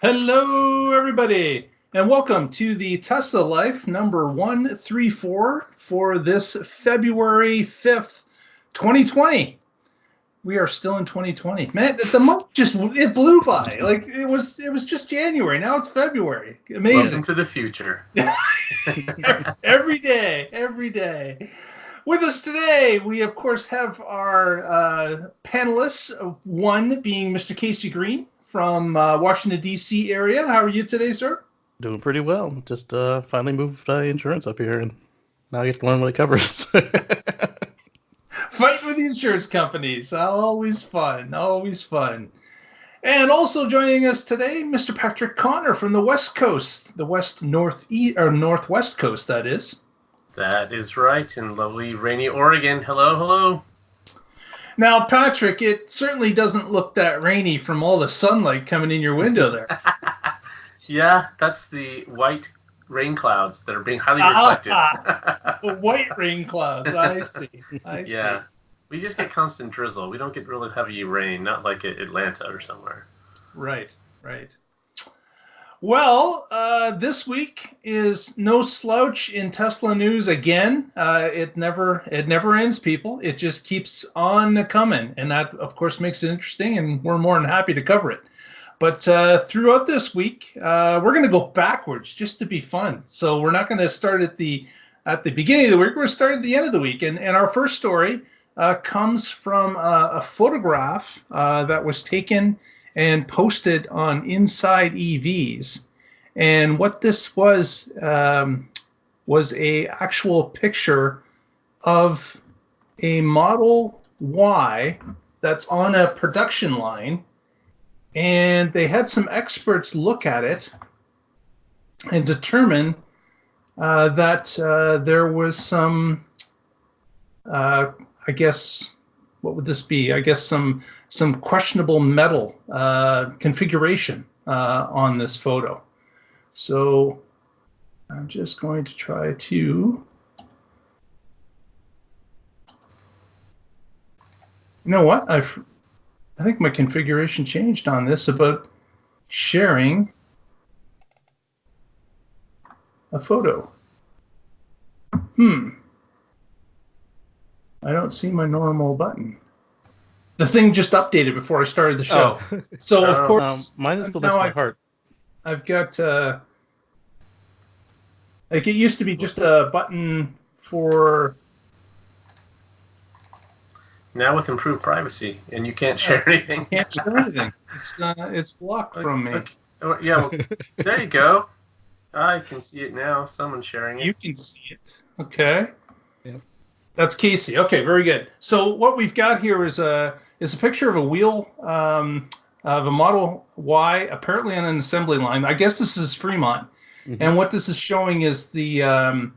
Hello, everybody, and welcome to the Tesla Life number 134 for this February 5th, 2020. We are still in 2020. Man, the month it blew by. Like it was just January. Now it's February. Amazing. Welcome to the future. Every day. With us today, we of course have our panelists. One being Mr. Casey Green from Washington, D.C. area. How are you today, sir? Doing pretty well. Just finally moved insurance up here, and now I get to learn what it covers. Fight with the insurance companies. Always fun. And also joining us today, Mr. Patrick Connor from the West Coast, the Northwest Coast, that is. That is right, in lovely, rainy Oregon. Hello. Now, Patrick, it certainly doesn't look that rainy from all the sunlight coming in your window there. Yeah, that's the white rain clouds that are being highly reflective. The white rain clouds, I see. Yeah, we just get constant drizzle. We don't get really heavy rain, not like Atlanta or somewhere. Right. Well, this week is no slouch in Tesla news again. It never ends, people. It just keeps on coming, and that, of course, makes it interesting, and we're more than happy to cover it. But throughout this week, we're going to go backwards just to be fun. So we're not going to start at the beginning of the week. We're going to start at the end of the week. And our first story comes from a photograph that was taken and posted on Inside EVs. And what this was a actual picture of a Model Y that's on a production line. And they had some experts look at it and determine that there was some, I guess, what would this be? I guess some questionable metal configuration on this photo. So I'm just going to try to... You know what? I think my configuration changed on this about sharing a photo. I don't see my normal button. The thing just updated before I started the show. Oh. So, of course... mine is still next to my heart. I've got... like, it used to be just a button for... Now with improved privacy, and you can't share anything. Can't share anything. It's blocked from me. Okay. Yeah, well, there you go. I can see it now. Someone's sharing it. You can see it. Okay. Yeah. That's Casey. Okay, very good. So what we've got here is a picture of a wheel of a Model Y, apparently on an assembly line. I guess this is Fremont. Mm-hmm. And what this is showing is the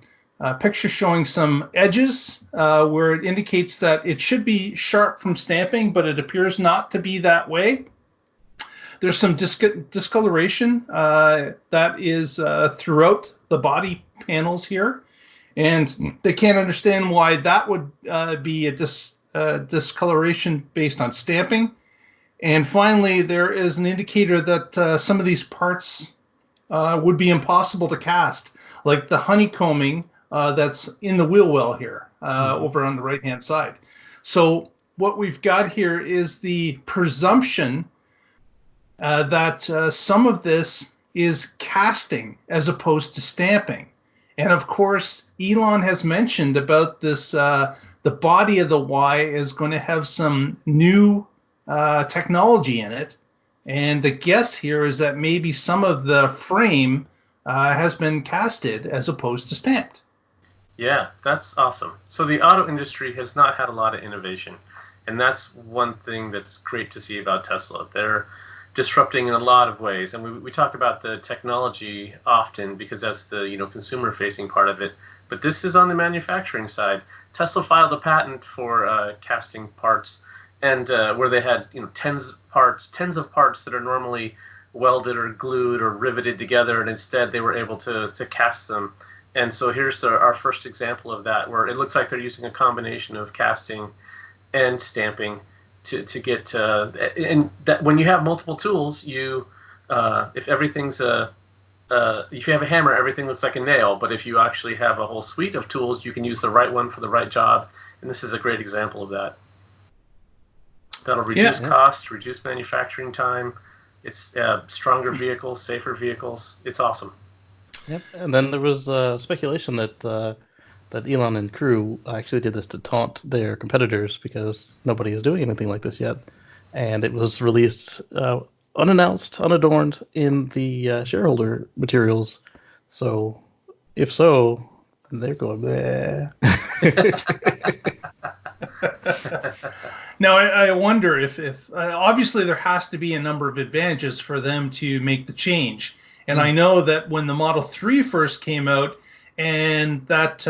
picture showing some edges where it indicates that it should be sharp from stamping, but it appears not to be that way. There's some discoloration that is throughout the body panels here, and they can't understand why that would be a discoloration based on stamping. And finally, there is an indicator that some of these parts would be impossible to cast, like the honeycombing that's in the wheel well here over on the right-hand side. So what we've got here is the presumption that some of this is casting as opposed to stamping. And of course, Elon has mentioned about this, the body of the Y is going to have some new technology in it. And the guess here is that maybe some of the frame has been casted as opposed to stamped. Yeah, that's awesome. So the auto industry has not had a lot of innovation. And that's one thing that's great to see about Tesla. They're disrupting in a lot of ways. And we talk about the technology often because that's the consumer-facing part of it. But this is on the manufacturing side. Tesla filed a patent for casting parts, and where they had tens of parts that are normally welded or glued or riveted together, and instead they were able to cast them. And so here's our first example of that, where it looks like they're using a combination of casting and stamping to get and that when you have multiple tools, you if everything's if you have a hammer, everything looks like a nail. But if you actually have a whole suite of tools, you can use the right one for the right job. And this is a great example of that. That'll reduce cost, reduce manufacturing time. It's stronger vehicles, safer vehicles. It's awesome. Yep. And then there was speculation that that Elon and crew actually did this to taunt their competitors because nobody is doing anything like this yet. And it was released unannounced, unadorned in the shareholder materials. So, if so, they're going, bleh. Now, I wonder if obviously there has to be a number of advantages for them to make the change. And I know that when the Model 3 first came out, and that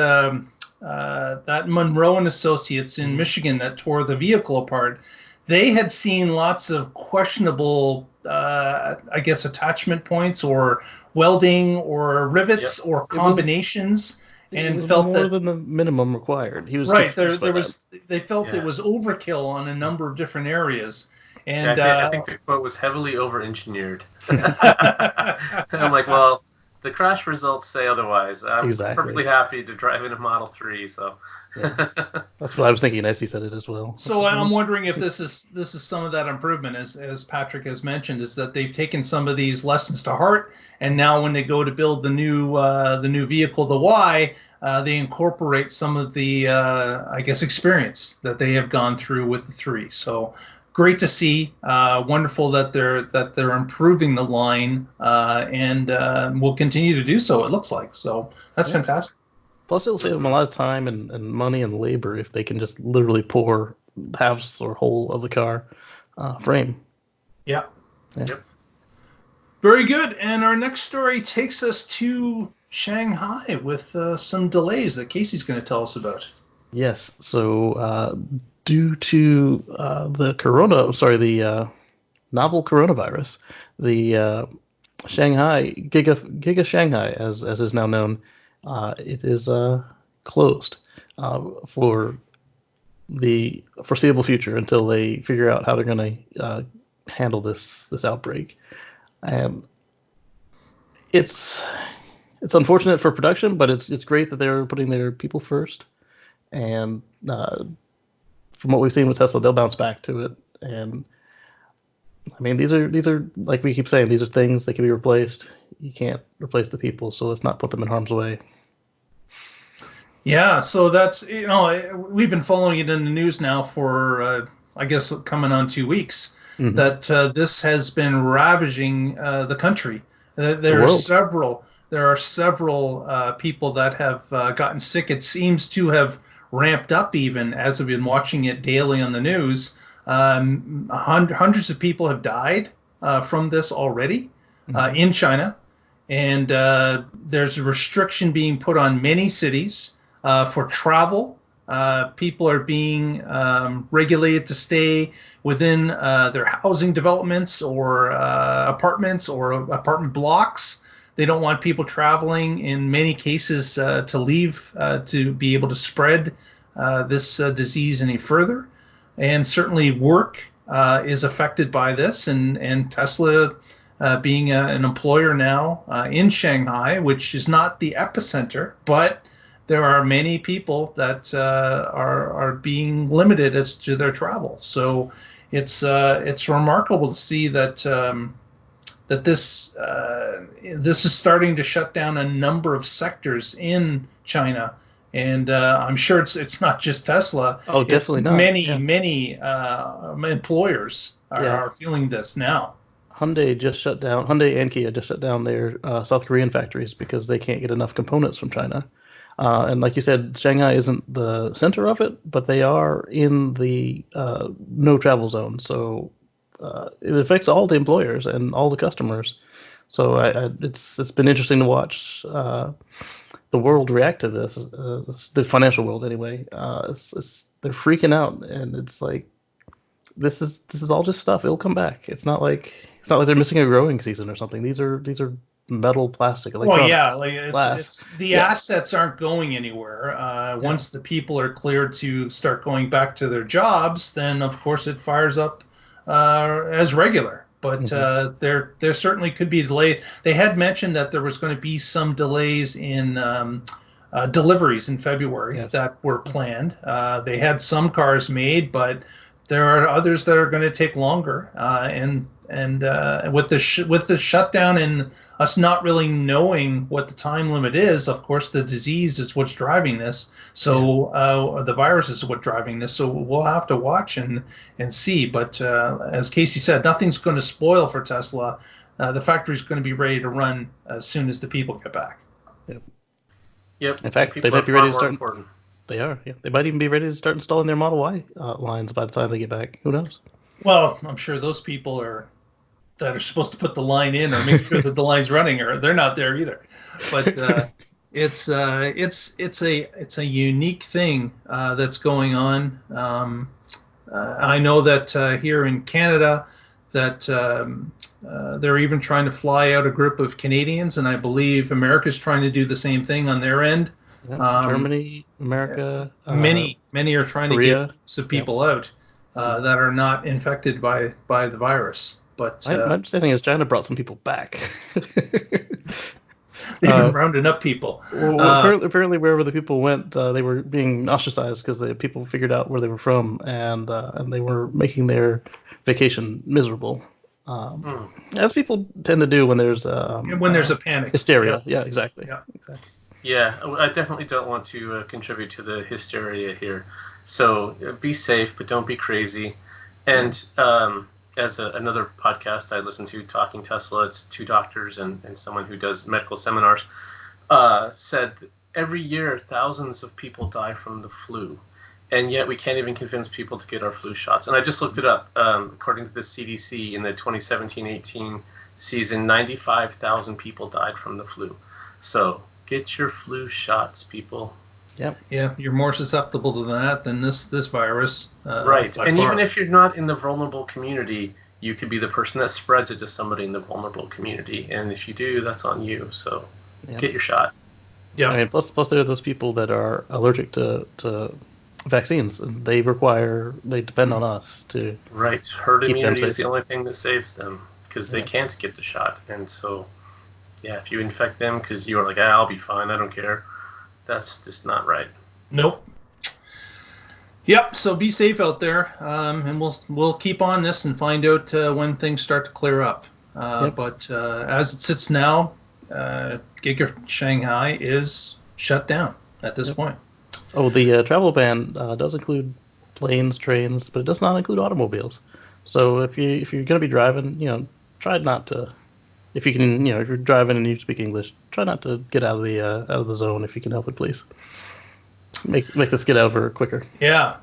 that Monroe and Associates in Michigan that tore the vehicle apart, they had seen lots of questionable, I guess, attachment points or welding or rivets or combinations. And felt more than the minimum required. He was right. They felt it was overkill on a number of different areas. And I think the quote was heavily over-engineered. I'm like, well, the crash results say otherwise. I'm perfectly happy to drive in a Model 3. So that's what I was thinking as he said it as well. So I'm wondering if this is some of that improvement, as Patrick has mentioned, is that they've taken some of these lessons to heart, and now when they go to build the new vehicle, the Y, they incorporate some of the I guess experience that they have gone through with the 3. So great to see. Wonderful that they're improving the line, and will continue to do so. It looks like so. That's fantastic. Plus, it'll save them a lot of time and money and labor if they can just literally pour halves or whole of the car frame. Yeah. Yep. Very good. And our next story takes us to Shanghai with some delays that Casey's going to tell us about. Yes. So due to the novel coronavirus, the Shanghai Giga Shanghai, as is now known, it is closed for the foreseeable future until they figure out how they're going to handle this outbreak. It's unfortunate for production, but it's great that they're putting their people first. And from what we've seen with Tesla, they'll bounce back to it. And I mean, these are like we keep saying, these are things that can be replaced. You can't replace the people, so let's not put them in harm's way. Yeah, so that's, we've been following it in the news now for, I guess, coming on 2 weeks, that this has been ravaging the country. There are several people that have gotten sick. It seems to have ramped up even as I've been watching it daily on the news. Hundreds of people have died from this already in China. And there's a restriction being put on many cities for travel. People are being regulated to stay within their housing developments or apartments or apartment blocks. They don't want people traveling in many cases to leave to be able to spread this disease any further. And certainly work is affected by this, and Tesla being an employer now in Shanghai, which is not the epicenter, but there are many people that are being limited as to their travel. So it's remarkable to see that this is starting to shut down a number of sectors in China. And I'm sure it's not just Tesla. Oh, definitely not. Many employers are feeling this now. Hyundai and Kia just shut down their South Korean factories because they can't get enough components from China. And like you said, Shanghai isn't the center of it, but they are in the no travel zone. So it affects all the employers and all the customers. So it's been interesting to watch the world react to this, the financial world anyway. They're freaking out, and it's like this is all just stuff. It'll come back. It's not like they're missing a growing season or something. These are metal, plastic, electronics. Well, yeah, it's the assets aren't going anywhere. Once the people are cleared to start going back to their jobs, then of course it fires up as regular. but there certainly could be a delay. They had mentioned that there was going to be some delays in deliveries in February that were planned. They had some cars made, but there are others that are going to take longer. And with the shutdown and us not really knowing what the time limit is, of course, the disease is what's driving this. So the virus is what's driving this. So we'll have to watch and see. But as Casey said, nothing's going to spoil for Tesla. The factory's going to be ready to run as soon as the people get back. Yep. In fact, they might be ready to start. They are. Yeah. They might even be ready to start installing their Model Y lines by the time they get back. Who knows? Well, I'm sure those people that are supposed to put the line in or make sure that the line's running, or they're not there either. But it's a unique thing that's going on. I know that here in Canada that they're even trying to fly out a group of Canadians, and I believe America's trying to do the same thing on their end. Germany, America, many are trying Korea. to get some people out that are not infected by the virus. But my understanding is China brought some people back. They've been rounding up people. Well, apparently, wherever the people went, they were being ostracized because the people figured out where they were from, and they were making their vacation miserable. As people tend to do when there's a panic, hysteria. Yeah, exactly. Yeah, I definitely don't want to contribute to the hysteria here. So be safe, but don't be crazy. And as another podcast I listen to, Talking Tesla, it's two doctors and someone who does medical seminars, said every year thousands of people die from the flu. And yet we can't even convince people to get our flu shots. And I just looked it up. According to the CDC, in the 2017-18 season, 95,000 people died from the flu. So get your flu shots, people. Yep. Yeah, you're more susceptible to that than this virus. Right. And even if you're not in the vulnerable community, you could be the person that spreads it to somebody in the vulnerable community. And if you do, that's on you. So get your shot. Yeah. I mean, plus there are those people that are allergic to vaccines, and they depend on us to right. Herd immunity is the only thing that saves them because they can't get the shot. And so, if you infect them because you're like, I'll be fine, I don't care. That's just not right. Nope. Yep. So be safe out there, and we'll keep on this and find out when things start to clear up. But as it sits now, Giga Shanghai is shut down at this point. Oh, the travel ban does include planes, trains, but it does not include automobiles. So if you're going to be driving, try not to. If you can, if you're driving and you speak English, try not to get out of the zone if you can help it, please. Make this get over quicker. Yeah.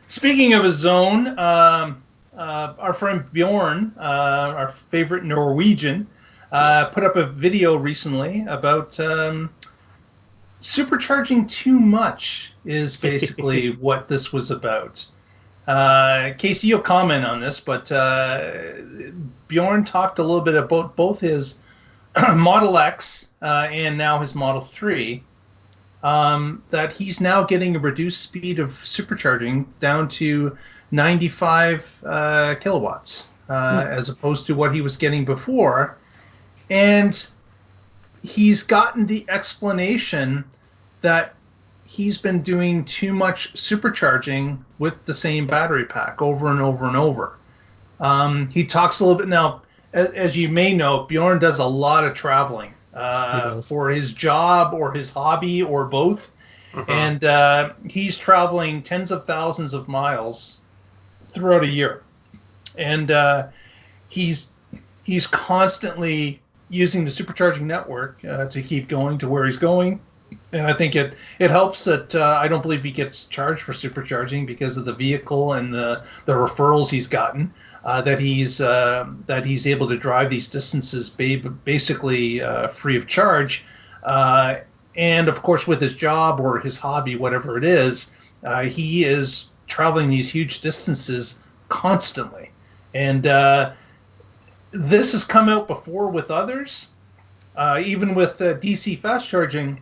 Speaking of a zone, our friend Bjorn, our favorite Norwegian, put up a video recently about supercharging too much is basically what this was about. Casey, you'll comment on this, but Bjorn talked a little bit about both his Model X and now his Model 3, that he's now getting a reduced speed of supercharging down to 95 kilowatts as opposed to what he was getting before. And he's gotten the explanation that he's been doing too much supercharging with the same battery pack over and over and over. He talks a little bit now, as you may know, Bjorn does a lot of traveling for his job or his hobby or both. And he's traveling tens of thousands of miles throughout a year. And he's constantly using the supercharging network to keep going to where he's going. And I think it helps that I don't believe he gets charged for supercharging because of the vehicle and the referrals he's gotten. That he's able to drive these distances basically free of charge. And of course, with his job or his hobby, whatever it is, he is traveling these huge distances constantly. And this has come out before with others, even with DC fast charging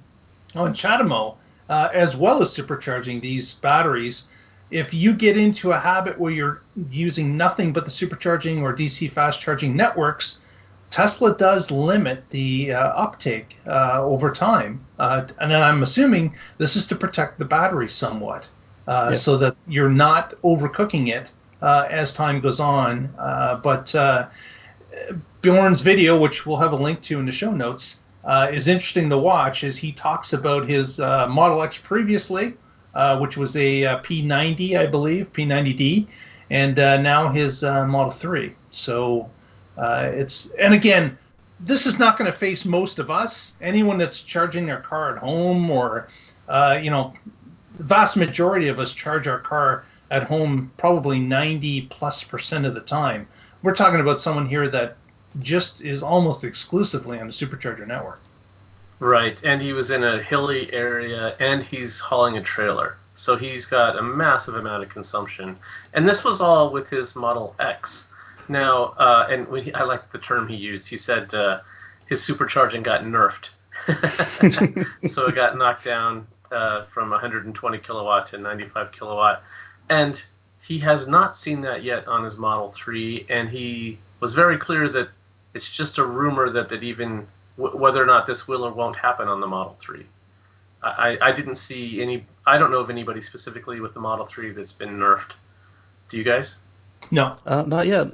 on CHAdeMO, as well as supercharging these batteries. if you get into a habit where you're using nothing but the supercharging or DC fast charging networks, Tesla does limit the uptake over time. And then I'm assuming this is to protect the battery somewhat, so that you're not overcooking it as time goes on. But Bjorn's video, which we'll have a link to in the show notes, is interesting to watch as he talks about his Model X previously, which was a P90, I believe, P90D, and now his Model 3. So and again, this is not going to face most of us. Anyone that's charging their car at home, or the vast majority of us charge our car at home probably 90+% of the time. We're talking about someone here that just is almost exclusively on the supercharger network. Right, and he was in a hilly area, and he's hauling a trailer. So he's got a massive amount of consumption. And this was all with his Model X. Now, I like the term he used. He said his supercharging got nerfed. So it got knocked down from 120 kilowatt to 95 kilowatt. And he has not seen that yet on his Model 3. And he was very clear that it's just a rumor that even whether or not this will or won't happen on the Model 3. I didn't see any. I don't know of anybody specifically with the Model 3 that's been nerfed. Do you guys? No. Not yet.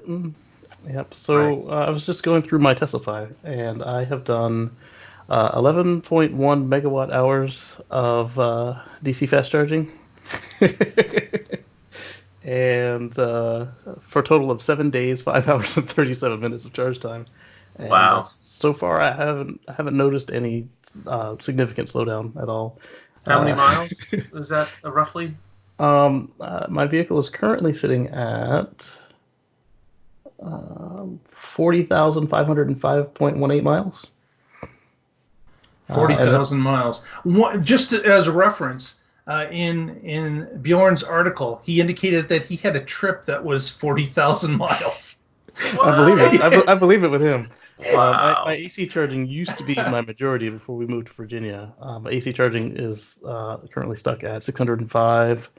Yep. So I was just going through my Teslafy, and I have done 11.1 megawatt hours of DC fast charging, and for a total of 7 days, 5 hours and 37 minutes of charge time. And, wow. So far, I haven't noticed any significant slowdown at all. How many miles is that roughly? My vehicle is currently sitting at 40,505.18 miles. 40,000 miles. Just as a reference, in Bjorn's article, he indicated that he had a trip that was 40,000 miles. I believe it. I believe it with him. Wow. My AC charging used to be my majority before we moved to Virginia. My AC charging is currently stuck at 605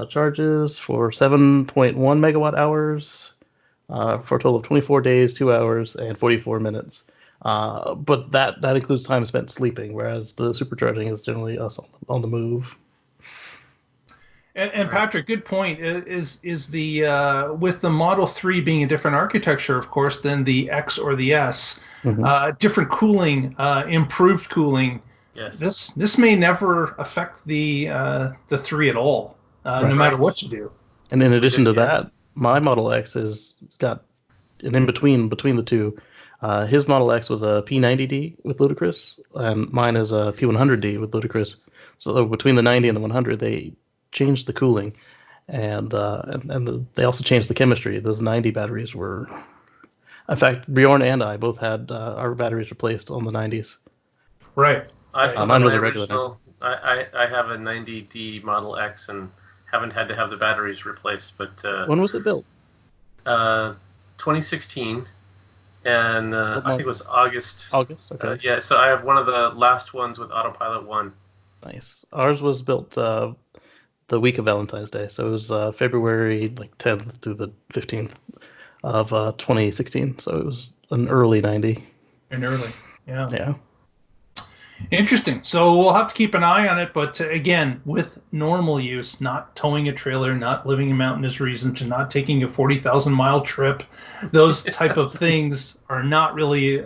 charges for 7.1 megawatt hours for a total of 24 days, 2 hours, and 44 minutes. But that includes time spent sleeping, whereas the supercharging is generally us on the move. And Patrick, good point. Is the with the Model 3 being a different architecture, of course, than the X or the S, different cooling, improved cooling. Yes. This may never affect the 3 at all, no matter what you do. And in addition to that, my Model X has got an in-between the two. His Model X was a P90D with Ludicrous, and mine is a P100D with Ludicrous. So between the 90 and the 100, they changed the cooling, and they also changed the chemistry. Those 90 batteries were, in fact, Bjorn and I both had our batteries replaced on the 90s. Right. Mine was a regular. I have a 90D Model X and haven't had to have the batteries replaced. But when was it built? 2016, and I think it was August. August. Okay. Yeah. So I have one of the last ones with Autopilot 1. Nice. Ours was built the week of Valentine's Day, so it was February 10th through the 15th of 2016. So it was an early 90. An early, yeah. Yeah. Interesting. So we'll have to keep an eye on it, but again, with normal use, not towing a trailer, not living in mountainous regions, and not taking a 40,000-mile trip, those type of things are not really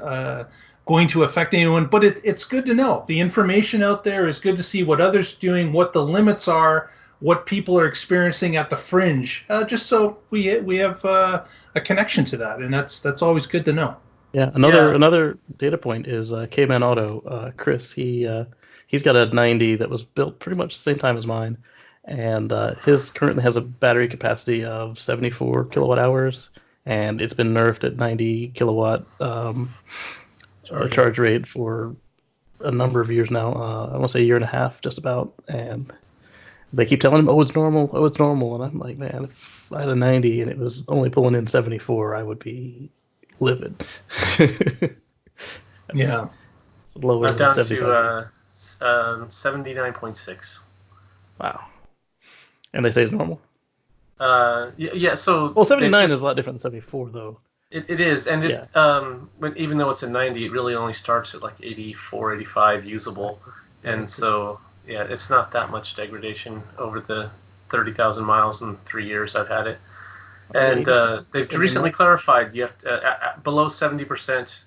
going to affect anyone. But it's good to know. The information out there is good to see what others are doing, what the limits are, what people are experiencing at the fringe, just so we have a connection to that, and that's always good to know. Yeah, another data point is K-Man Auto. Chris, he's got a 90 that was built pretty much the same time as mine, and his currently has a battery capacity of 74 kilowatt hours, and it's been nerfed at 90 kilowatt charge rate for a number of years now. I want to say a year and a half, just about, and they keep telling him, "Oh, it's normal. Oh, it's normal," and I'm like, man, if I had a 90 and it was only pulling in 74, I would be livid. Yeah. Lower I'm down than to 79.6. Wow. And they say it's normal? Yeah, so... Well, 79 is a lot different than 74, though. It is, and even though it's a 90, it really only starts at like 84, 85 usable. And so, yeah, it's not that much degradation over the 30,000 miles in 3 years I've had it. And they've recently clarified you have to, below 70%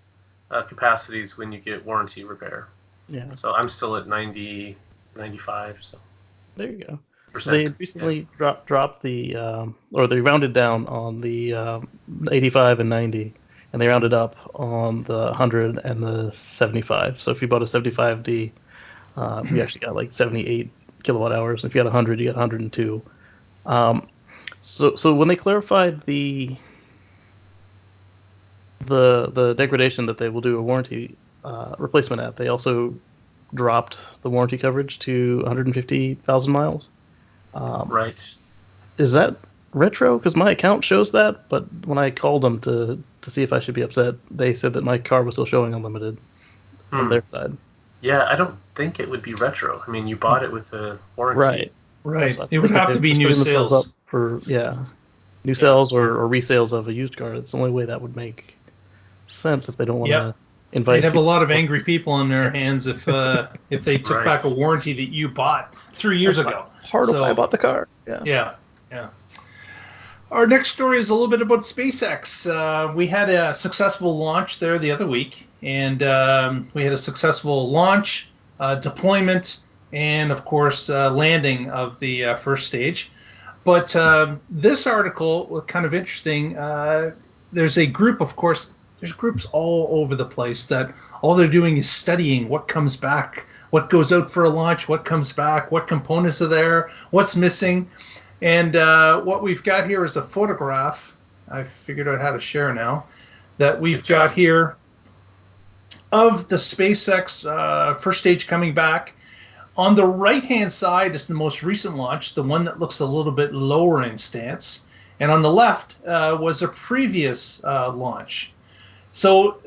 capacities when you get warranty repair. Yeah. So I'm still at 90, 95. So there you go. So they recently dropped the, or they rounded down on the 85 and 90, and they rounded up on the 100 and the 75. So if you bought a 75D, you actually got like 78 kilowatt hours. If you had 100, you got 102. So when they clarified the degradation that they will do a warranty replacement at, they also dropped the warranty coverage to 150,000 miles. Right. Is that retro? Because my account shows that, but when I called them to see if I should be upset, they said that my car was still showing unlimited on their side. Yeah, I don't think it would be retro. I mean, you bought it with a warranty. Right. So it would have to be new sales. New sales or resales of a used car. It's the only way that would make sense if they don't want to invite. They'd have a lot of angry people on their hands if they took back a warranty that you bought 3 years ago. Part of why I bought the car. Yeah. Our next story is a little bit about SpaceX. We had a successful launch there the other week, and we had a successful launch, deployment, and of course landing of the first stage. But this article was kind of interesting. There's a group, of course, there's groups all over the place that all they're doing is studying what comes back, what goes out for a launch, what comes back, what components are there, what's missing. And what we've got here is a photograph. I figured out how to share now. That we've got here of the SpaceX first stage coming back. On the right-hand side is the most recent launch, the one that looks a little bit lower in stance. And on the left was a previous launch. So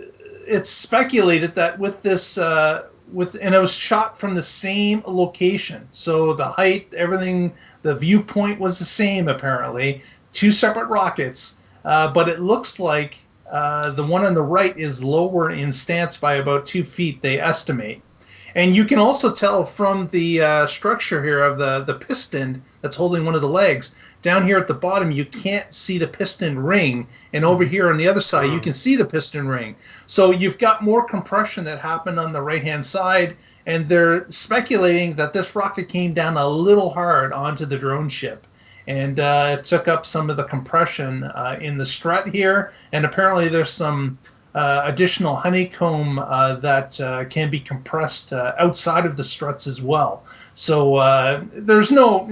it's speculated that with this, and it was shot from the same location. So the height, everything, the viewpoint was the same apparently. Two separate rockets, but it looks like the one on the right is lower in stance by about 2 feet, they estimate. And you can also tell from the structure here of the piston that's holding one of the legs. Down here at the bottom, you can't see the piston ring. And over here on the other side, you can see the piston ring. So you've got more compression that happened on the right-hand side. And they're speculating that this rocket came down a little hard onto the drone ship. And it took up some of the compression in the strut here. And apparently there's some additional honeycomb that can be compressed outside of the struts as well. So there's no,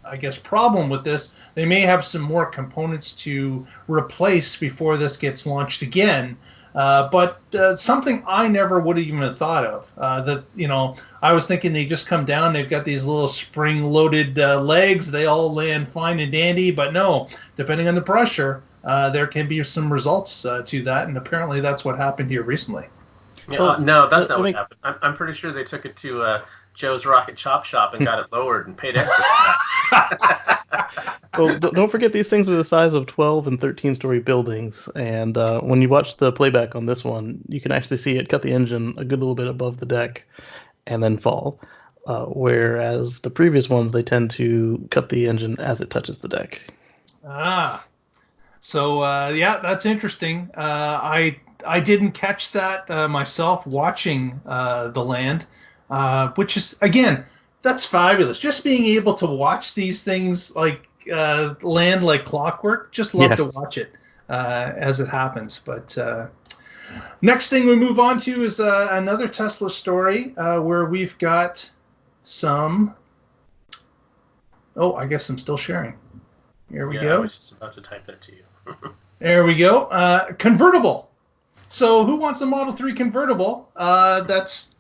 I guess, problem with this. They may have some more components to replace before this gets launched again. But something I never would have even thought of. I was thinking they just come down, they've got these little spring-loaded legs, they all land fine and dandy, but no, depending on the pressure, there can be some results to that, and apparently that's what happened here recently. Yeah, no, that's not what happened. I'm pretty sure they took it to Joe's Rocket Chop Shop and got it lowered and paid extra for that. Well, don't forget these things are the size of 12 and 13-story buildings, and when you watch the playback on this one, you can actually see it cut the engine a good little bit above the deck and then fall, whereas the previous ones, they tend to cut the engine as it touches the deck. So that's interesting. I didn't catch that myself watching the land, which is, again, that's fabulous. Just being able to watch these things like land like clockwork, just love to watch it as it happens. But next thing we move on to is another Tesla story where we've got some... Oh, I guess I'm still sharing. Here we go. I was just about to type that to you. There we go. Convertible. So who wants a Model 3 convertible? That's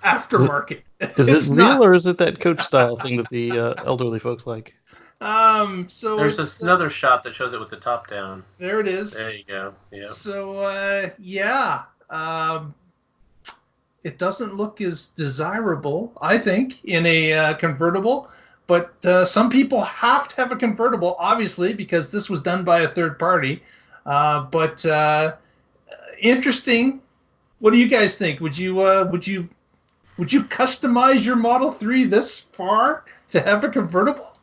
aftermarket. Is it real or is it that coach style thing that the elderly folks like? So there's another shot that shows it with the top down. There it is. There you go. Yeah. So it doesn't look as desirable, I think, in a convertible. but some people have to have a convertible, obviously, because this was done by a third party. But interesting. What do you guys think? Would you customize your Model 3 this far to have a convertible?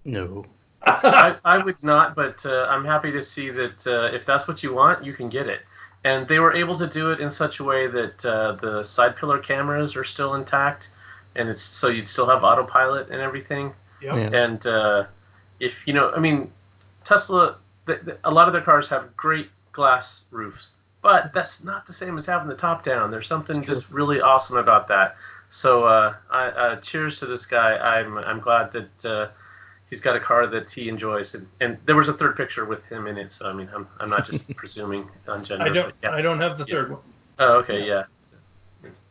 No. I would not, but I'm happy to see that if that's what you want, you can get it. And they were able to do it in such a way that the side pillar cameras are still intact, and it's so you'd still have autopilot and everything. Yep. Yeah. And if you know, I mean, Tesla, a lot of their cars have great glass roofs, but that's not the same as having the top down. There's something just really awesome about that. So cheers to this guy. I'm glad that he's got a car that he enjoys, and there was a third picture with him in it. So I mean, I'm not just presuming on gender. I don't have the third one. Oh, okay, yeah.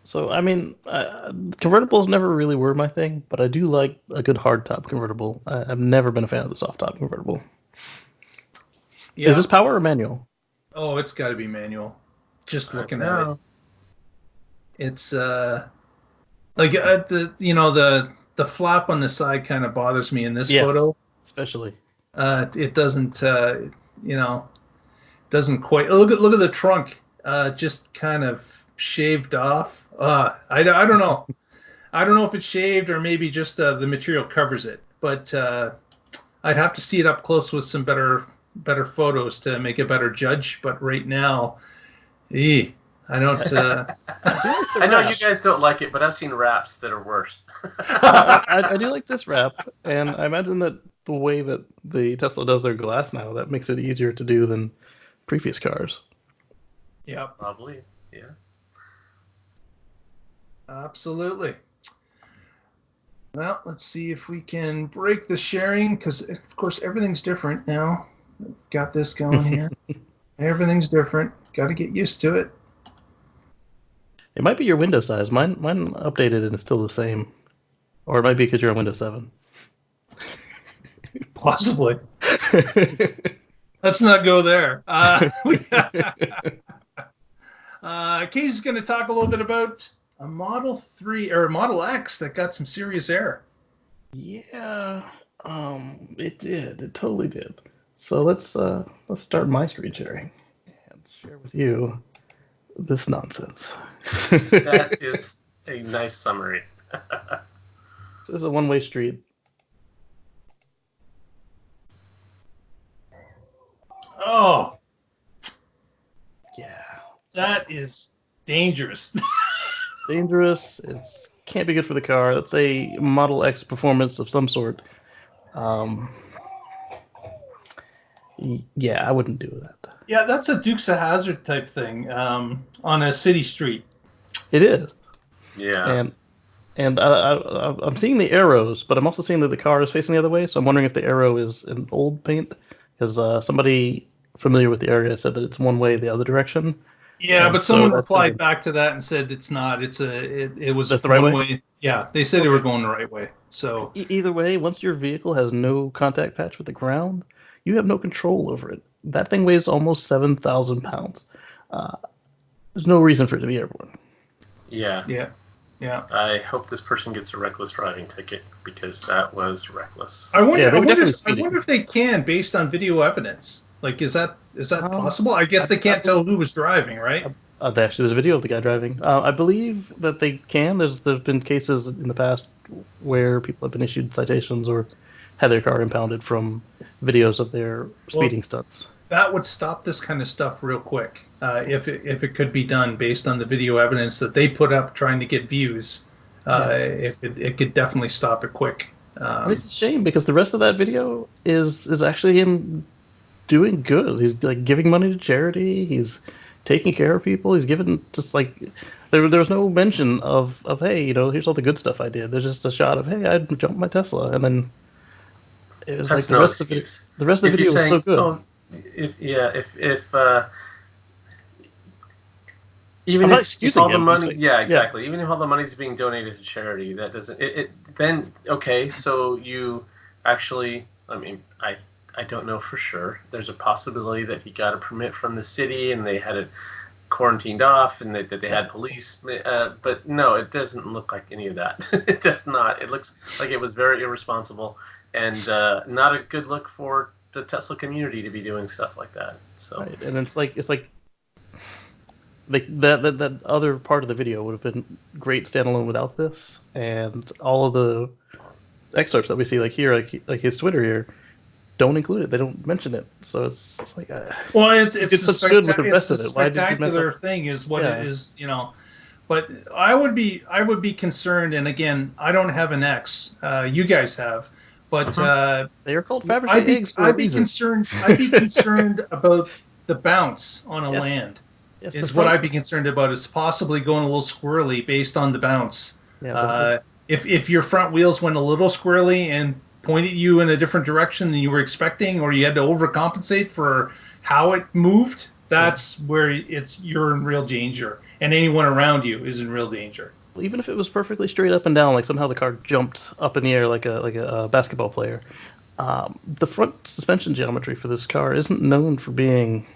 So, I mean, convertibles never really were my thing, but I do like a good hardtop convertible. I've never been a fan of the soft top convertible. Yeah. Is this power or manual? Oh, it's got to be manual. Just looking at it, it's like the flap on the side kind of bothers me in this photo, especially. It doesn't doesn't quite look at the trunk, just kind of shaved off. I don't know. I don't know if it's shaved or maybe just the material covers it, but I'd have to see it up close with some better photos to make a better judge. But right now, I don't. I know you guys don't like it, but I've seen wraps that are worse. I do like this wrap, and I imagine that the way that the Tesla does their glass now, that makes it easier to do than previous cars. Yeah, probably. Yeah. Absolutely. Well, let's see if we can break the sharing, because of course everything's different now. Got this going here. Everything's different. Got to get used to it. It might be your window size. Mine updated and it's still the same. Or it might be because you're on Windows 7. Possibly. Let's not go there. Casey's going to talk a little bit about a Model 3 or a Model X that got some serious error. Yeah, it did. It totally did. So let's start my screen sharing and share with you this nonsense. That is a nice summary. This is a one-way street. Oh, yeah, that is dangerous. Dangerous. It can't be good for the car. That's a Model X performance of some sort. Yeah, I wouldn't do that. Yeah, that's a Dukes of Hazzard type thing on a city street. It is. Yeah. And I'm seeing the arrows, but I'm also seeing that the car is facing the other way. So I'm wondering if the arrow is in old paint, because somebody familiar with the area said that it's one way the other direction. Yeah, but someone replied back to that and said it's not. It was that's the right way. Yeah, they said they were going the right way. So either way, once your vehicle has no contact patch with the ground, you have no control over it. That thing weighs almost 7,000 pounds. There's no reason for it to be airborne. Yeah. Yeah. Yeah. I hope this person gets a reckless driving ticket because that was reckless. I wonder if they can, based on video evidence. Like, is that possible? I guess they can't tell who was driving, right? Actually, there's a video of the guy driving. I believe that they can. There's been cases in the past where people have been issued citations or had their car impounded from videos of their speeding stunts. That would stop this kind of stuff real quick if it could be done based on the video evidence that they put up trying to get views. It could definitely stop it quick. It's a shame because the rest of that video is actually him doing good. He's like giving money to charity. He's taking care of people. He's giving just like there was no mention of hey, here's all the good stuff I did. There's just a shot of hey, I jumped my Tesla, and then it was That's like the rest of the video was so good. Oh, even if all the money, exactly. Even if all the money is being donated to charity, that doesn't. Then okay. So you actually, I mean, I don't know for sure. There's a possibility that he got a permit from the city and they had it quarantined off and that they had police. But no, it doesn't look like any of that. It does not. It looks like it was very irresponsible and not a good look for the Tesla community to be doing stuff like that. So right. And it's like that other part of the video would have been great standalone without this, and all of the excerpts that we see like here, like his Twitter here, don't include it. They don't mention it. So it's like well, it's such good with the rest of it. Why did you mess spectacular up? thing is what it is, you know. But I would be concerned, and again, I don't have an X. You guys have, but they are called Fabergé eggs for a reason. I'd be concerned about the bounce on a land. Yes, is what I'd be concerned about, is possibly going a little squirrely based on the bounce. Yeah, if your front wheels went a little squirrely and pointed you in a different direction than you were expecting, or you had to overcompensate for how it moved, that's where you're in real danger, and anyone around you is in real danger. Even if it was perfectly straight up and down, like somehow the car jumped up in the air like a basketball player, the front suspension geometry for this car isn't known for being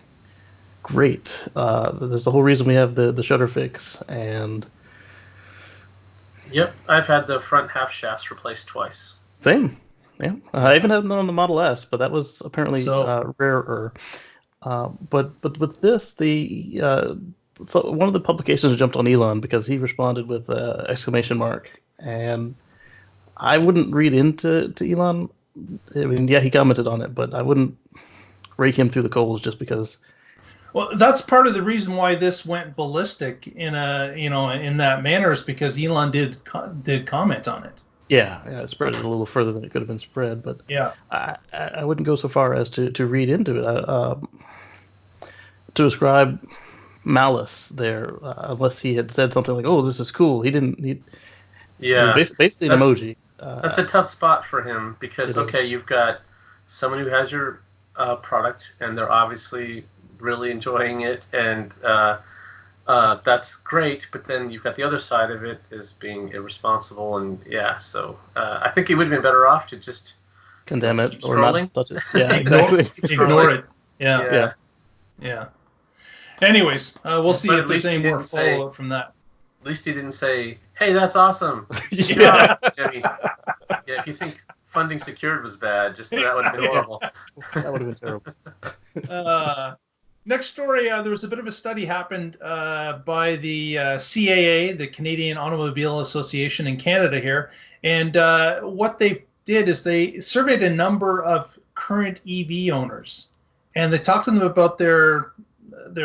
great. There's the whole reason we have the shutter fix, and yep, I've had the front half shafts replaced twice. Same. Yeah, I even had them on the Model S, but that was apparently rarer. But with this, so one of the publications jumped on Elon because he responded with exclamation mark, and I wouldn't read into Elon. I mean, yeah, he commented on it, but I wouldn't rake him through the coals just because. Well, that's part of the reason why this went ballistic in that manner, is because Elon did comment on it. Yeah, it spread it a little further than it could have been spread, but yeah, I wouldn't go so far as to read into it, to ascribe malice there, unless he had said something like, "Oh, this is cool." He didn't. Basically an emoji. That's a tough spot for him because you've got someone who has your product and they're obviously really enjoying it, and that's great, but then you've got the other side of it as being irresponsible, and so I think he would have been better off to just condemn it or scrolling. Not touch it. Yeah, exactly. Ignore it. Yeah. Anyways, we'll see if there's any more follow-up from that. At least he didn't say, "Hey, that's awesome." Yeah. If you think funding secured was bad, just that would have been horrible. That would have been terrible. Next story, there was a bit of a study happened by the CAA, the Canadian Automobile Association in Canada here, and what they did is they surveyed a number of current EV owners, and they talked to them about their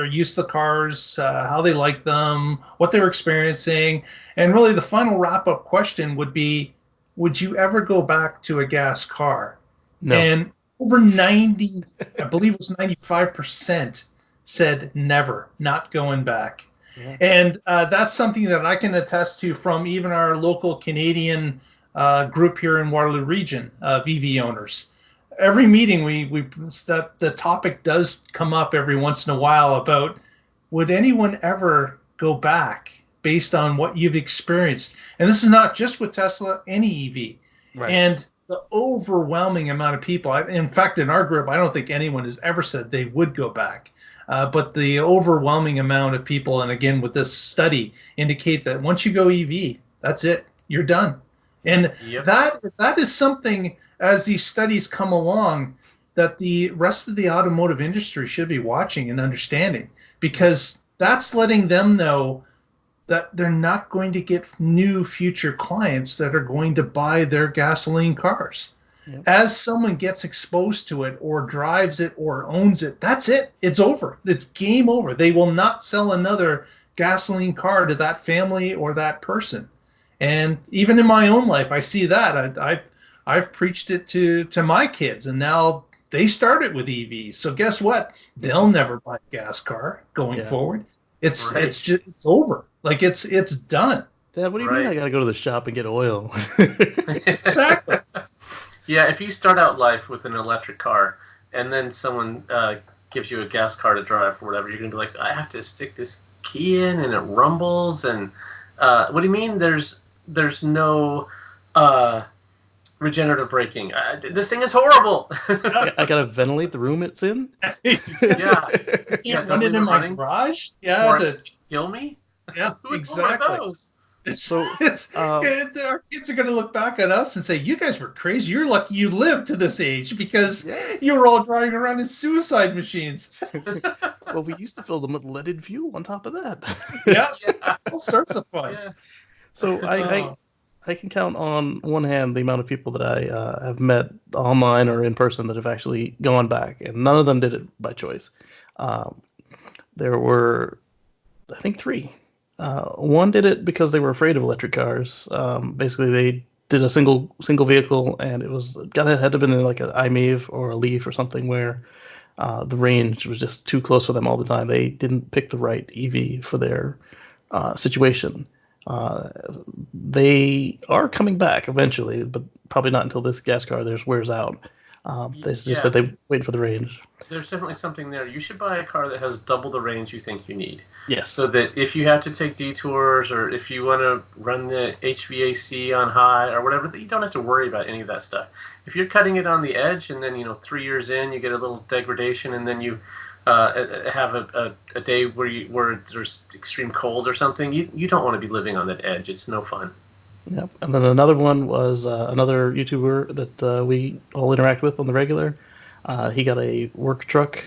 use of the cars, how they like them, what they were experiencing, and really the final wrap-up question would be, would you ever go back to a gas car? No. And over 90, I believe it was 95%, said never, not going back. Yeah. And that's something that I can attest to from even our local Canadian group here in Waterloo region of EV owners. Every meeting the topic does come up every once in a while about, would anyone ever go back based on what you've experienced? And this is not just with Tesla, any EV. Right. And the overwhelming amount of people, in fact, in our group, I don't think anyone has ever said they would go back. But the overwhelming amount of people, and again, with this study, indicate that once you go EV, that's it. You're done. And that is something, as these studies come along, that the rest of the automotive industry should be watching and understanding, because that's letting them know that they're not going to get new future clients that are going to buy their gasoline cars. Yep. As someone gets exposed to it or drives it or owns it, that's it. It's over. It's game over. They will not sell another gasoline car to that family or that person. And even in my own life, I see that. I've preached it to my kids, and now they started with EVs. So guess what? They'll never buy a gas car going forward. It's over. Like it's done. Dad, what do you mean I got to go to the shop and get oil? Exactly. Yeah, if you start out life with an electric car and then someone gives you a gas car to drive or whatever, you're going to be like, I have to stick this key in and it rumbles. And what do you mean there's no regenerative braking. This thing is horrible. I gotta ventilate the room it's in. Yeah. Can't run it in my garage. Yeah, or kill me. Yeah, Who exactly. are those? So our kids are going to look back at us and say, "You guys were crazy. You're lucky you lived to this age because you were all driving around in suicide machines." Well, we used to fill them with leaded fuel on top of that. Yeah, all sorts of fun. Yeah. So I can count on one hand the amount of people that I have met online or in person that have actually gone back, and none of them did it by choice. There were, I think, 3. One did it because they were afraid of electric cars. Basically, they did a single vehicle, and it had to have been in like an iMEV or a Leaf or something where the range was just too close for them all the time. They didn't pick the right EV for their situation. They are coming back eventually, but probably not until this gas car of theirs wears out. They just said they wait for the range. There's definitely something there. You should buy a car that has double the range you think you need. Yes. So that if you have to take detours or if you want to run the HVAC on high or whatever, you don't have to worry about any of that stuff. If you're cutting it on the edge and then 3 years in you get a little degradation and then you have a day where there's extreme cold or something, you don't want to be living on that edge. It's no fun. Yep. And then another one was another YouTuber that we all interact with on the regular. He got a work truck.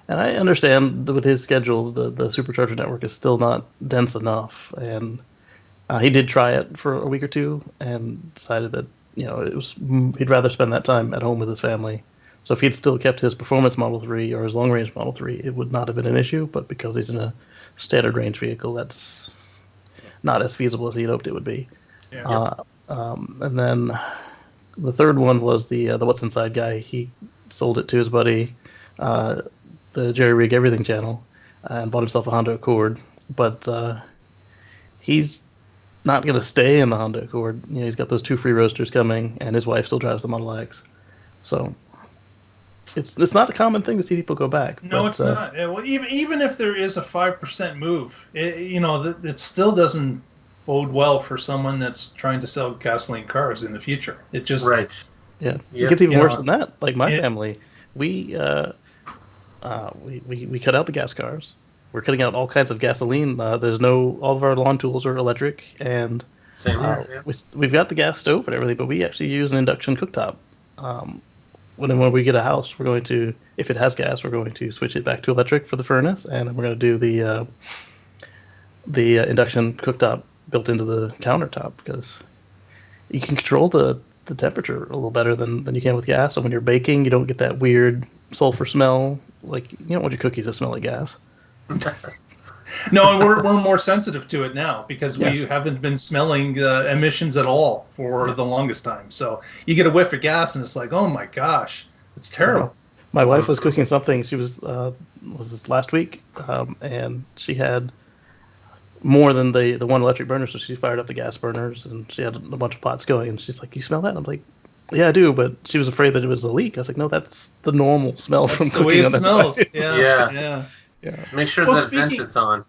And I understand that with his schedule, the supercharger network is still not dense enough. And he did try it for a week or two and decided that, he'd rather spend that time at home with his family. So if he'd still kept his performance Model 3 or his long-range Model 3, it would not have been an issue. But because he's in a standard range vehicle, that's not as feasible as he'd hoped it would be. Yeah. And then the third one was the What's Inside guy. He sold it to his buddy, the Jerry Rig Everything channel, and bought himself a Honda Accord. But he's not going to stay in the Honda Accord. He's got those 2 free roasters coming, and his wife still drives the Model X. So it's not a common thing to see people go back. No, but it's not. Well, even if there is a 5% move, it still doesn't bode well for someone that's trying to sell gasoline cars in the future. It just Yeah, it gets even worse than that. Like my family, we cut out the gas cars. We're cutting out all kinds of gasoline. All of our lawn tools are electric, and same here. We've got the gas stove and everything, but we actually use an induction cooktop. When we get a house, we're going to, if it has gas, we're going to switch it back to electric for the furnace, and we're going to do the induction cooktop built into the countertop because you can control the temperature a little better than you can with gas. So when you're baking, you don't get that weird sulfur smell. Like, you don't want your cookies to smell like gas. No, and we're more sensitive to it now because we haven't been smelling emissions at all for the longest time. So you get a whiff of gas and it's like, oh my gosh, it's terrible. My wife was cooking something. She was this last week, and she had more than the one electric burner, so she fired up the gas burners and she had a bunch of pots going. And she's like, "You smell that?" And I'm like, "Yeah, I do," but she was afraid that it was a leak. I was like, "No, that's the normal smell from cooking." The way it smells. Yeah. Make sure the vent is on.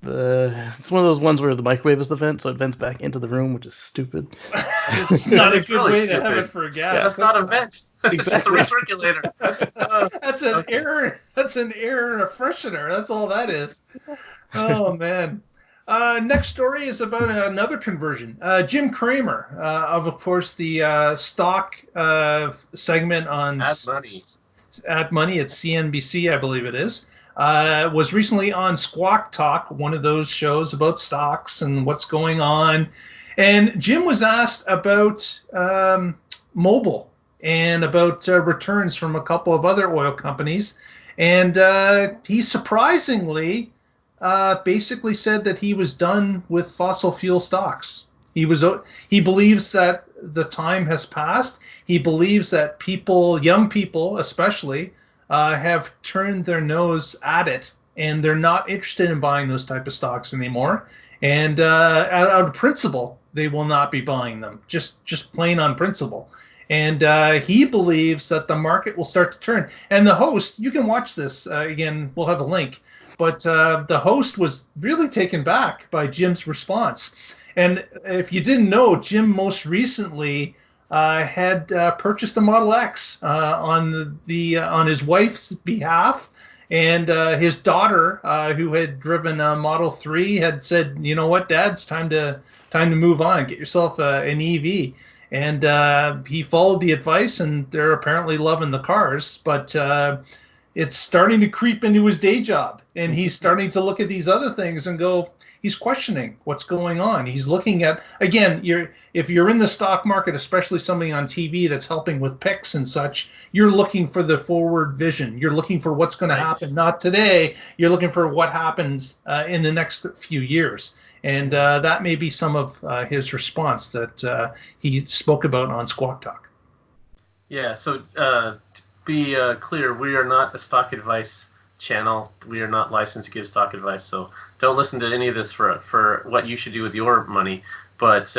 It's one of those ones where the microwave is the vent, so it vents back into the room, which is stupid. It's not a good way to have it for a gas. Yeah, that's not a vent. Exactly. It's a recirculator. That's an air. That's an air and a freshener. That's all that is. Oh man. Next story is about another conversion. Jim Cramer, of course, the stock segment on Ad Money at CNBC, I believe it is. Was recently on Squawk Talk, one of those shows about stocks and what's going on. And Jim was asked about Mobil and about returns from a couple of other oil companies. And he surprisingly basically said that he was done with fossil fuel stocks. He believes that the time has passed. He believes that young people especially, have turned their nose at it, and they're not interested in buying those type of stocks anymore. And out of principle, they will not be buying them, just plain on principle. And he believes that the market will start to turn. And the host, you can watch this again. We'll have a link. But the host was really taken back by Jim's response. And if you didn't know, Jim most recently had purchased a Model X on on his wife's behalf, and his daughter, who had driven a Model 3, had said, "You know what, Dad? It's time to move on. Get yourself an EV." And he followed the advice, and they're apparently loving the cars, but it's starting to creep into his day job, and he's starting to look at these other things and go, he's questioning what's going on. He's looking at, again, if you're in the stock market, especially somebody on TV that's helping with picks and such, you're looking for the forward vision. You're looking for what's going to happen, not today. You're looking for what happens in the next few years. And that may be some of his response that he spoke about on Squawk Talk. Yeah, so to be clear, we are not a stock advice channel. We are not licensed to give stock advice, so don't listen to any of this for what you should do with your money. But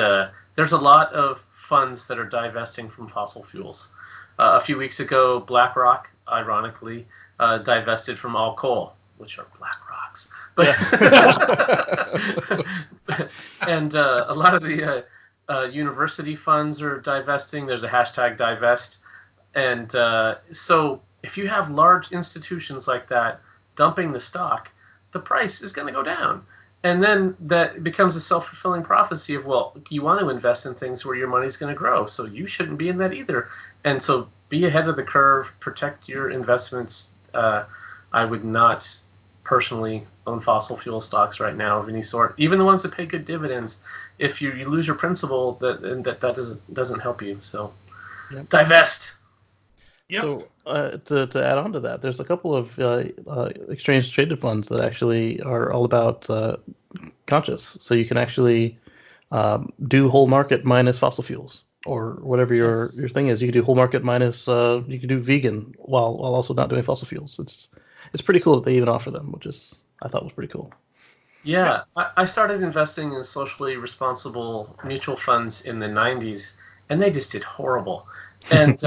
there's a lot of funds that are divesting from fossil fuels. A few weeks ago, BlackRock, ironically, divested from all coal, which are black rocks. But and a lot of the university funds are divesting. There's a hashtag divest. And so if you have large institutions like that dumping the stock, the price is going to go down. And then that becomes a self-fulfilling prophecy of, well, you want to invest in things where your money's going to grow, so you shouldn't be in that either. And so be ahead of the curve, protect your investments. I would not personally own fossil fuel stocks right now of any sort, even the ones that pay good dividends. If you lose your principal, that doesn't help you. So divest. Yep. So to add on to that, there's a couple of exchange traded funds that actually are all about conscious. So you can actually do whole market minus fossil fuels, or whatever your thing is. You can do whole market minus. You can do vegan while also not doing fossil fuels. It's pretty cool that they even offer them, which I thought was pretty cool. Yeah, I started investing in socially responsible mutual funds in the 90s, and they just did horrible. And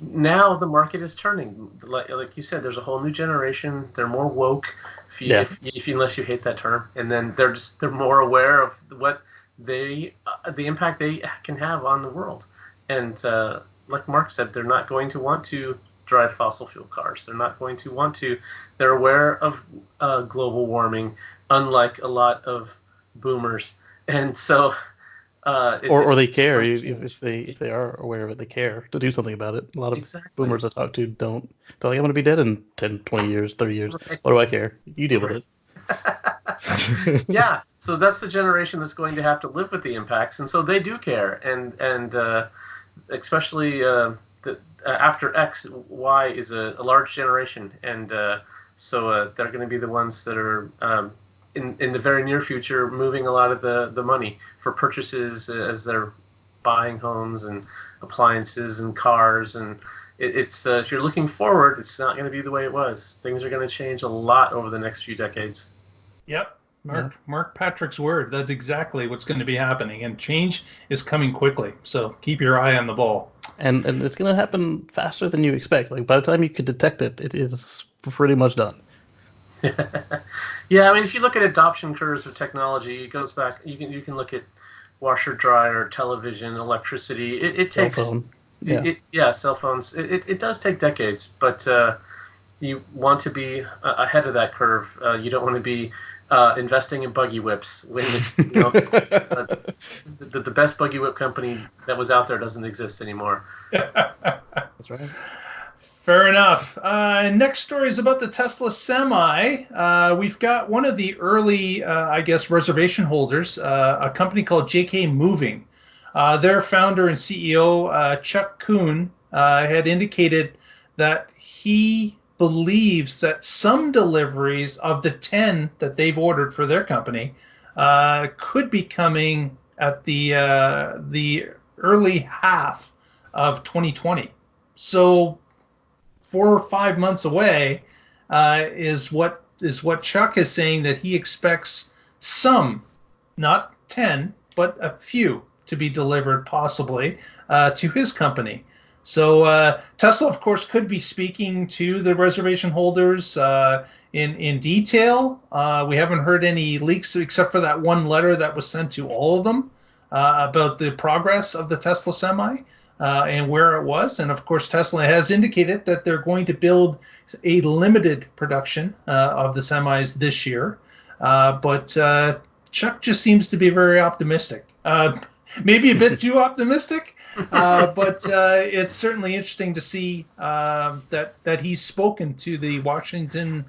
now the market is turning. Like you said, there's a whole new generation. They're more woke, unless you hate that term. And then they're more aware of what the impact they can have on the world. And like Mark said, they're not going to want to drive fossil fuel cars. They're not going to want to. They're aware of global warming, unlike a lot of boomers. And so. Or they care. If they are aware of it, they care to do something about it. A lot of boomers I talk to don't. They're like, I'm going to be dead in 10, 20 years, 30 years. Right. What do I care? You deal with it. Yeah. So that's the generation that's going to have to live with the impacts, and so they do care, and especially after X, Y is a large generation, and so they're going to be the ones that are. In the very near future, moving a lot of the money for purchases as they're buying homes and appliances and cars. And it's if you're looking forward, it's not going to be the way it was. Things are going to change a lot over the next few decades. Yep. Mark Patrick's word. That's exactly what's going to be happening. And change is coming quickly. So keep your eye on the ball. And it's going to happen faster than you expect. Like by the time you could detect it, it is pretty much done. Yeah, I mean, if you look at adoption curves of technology, it goes back. You can look at washer, dryer, television, electricity. It takes cell phone. Cell phones. It does take decades, but you want to be ahead of that curve. You don't want to be investing in buggy whips when it's the best buggy whip company that was out there doesn't exist anymore. That's right. Fair enough. Next story is about the Tesla Semi. We've got one of the early, reservation holders, a company called JK Moving. Their founder and CEO, Chuck Kuhn, had indicated that he believes that some deliveries of the 10 that they've ordered for their company could be coming at the early half of 2020. So 4 or 5 months away is what Chuck is saying, that he expects some, not 10, but a few to be delivered possibly to his company. So Tesla, of course, could be speaking to the reservation holders in detail. We haven't heard any leaks except for that one letter that was sent to all of them about the progress of the Tesla Semi and where it was. And of course, Tesla has indicated that they're going to build a limited production of the semis this year. But Chuck just seems to be very optimistic. Maybe a bit too optimistic, but it's certainly interesting to see that he's spoken to the Washington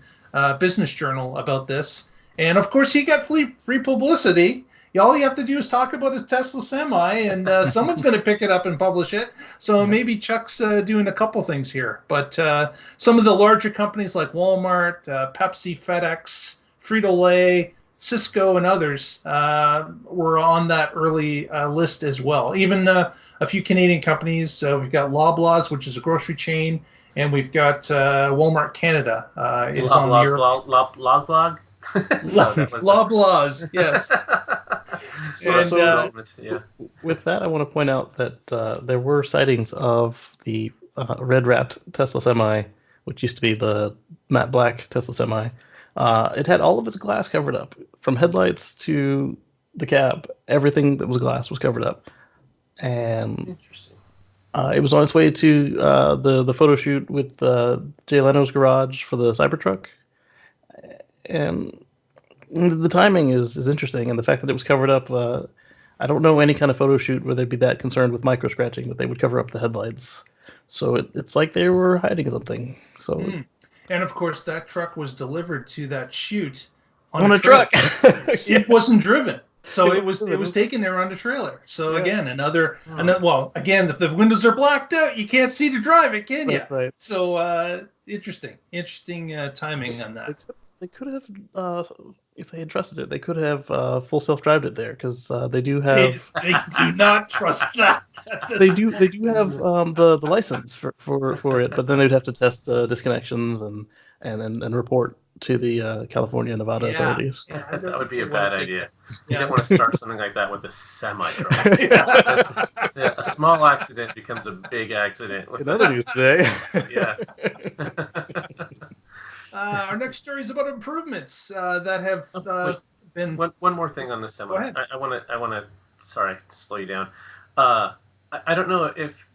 Business Journal about this. And of course, he got free publicity. All you have to do is talk about a Tesla Semi, and someone's going to pick it up and publish it. So maybe Chuck's doing a couple things here. But some of the larger companies like Walmart, Pepsi, FedEx, Frito-Lay, Cisco, and others were on that early list as well. Even a few Canadian companies. We've got Loblaws, which is a grocery chain, and we've got Walmart Canada. Is on here. Loblaws? Loblaws, yes. With that, I want to point out that there were sightings of the red-wrapped Tesla Semi, which used to be the matte black Tesla Semi. It had all of its glass covered up, from headlights to the cab. Everything that was glass was covered up, and interesting. It was on its way to the photo shoot with Jay Leno's garage for the Cybertruck, and the timing is interesting, and the fact that it was covered up. I don't know any kind of photo shoot where they'd be that concerned with micro scratching that they would cover up the headlights. So it's like they were hiding something. So. And of course, that truck was delivered to that shoot on a truck. It wasn't driven, so it was taken there on the trailer. So again, another again, if the windows are blacked out, you can't see to drive it, can you? Right. So interesting timing on that. They could have, if they had trusted it, they could have full self-drive it there, because they do have. They do not trust that. They do have the license for it, but then they'd have to test disconnections and report to the California, Nevada authorities. Yeah, that would be a bad idea. You don't want to start something like that with a semi-truck. A small accident becomes a big accident. In other news today. Yeah. Our next story is about improvements that have been. One more thing on the semi. Go ahead. I want to. Sorry to slow you down. I don't know if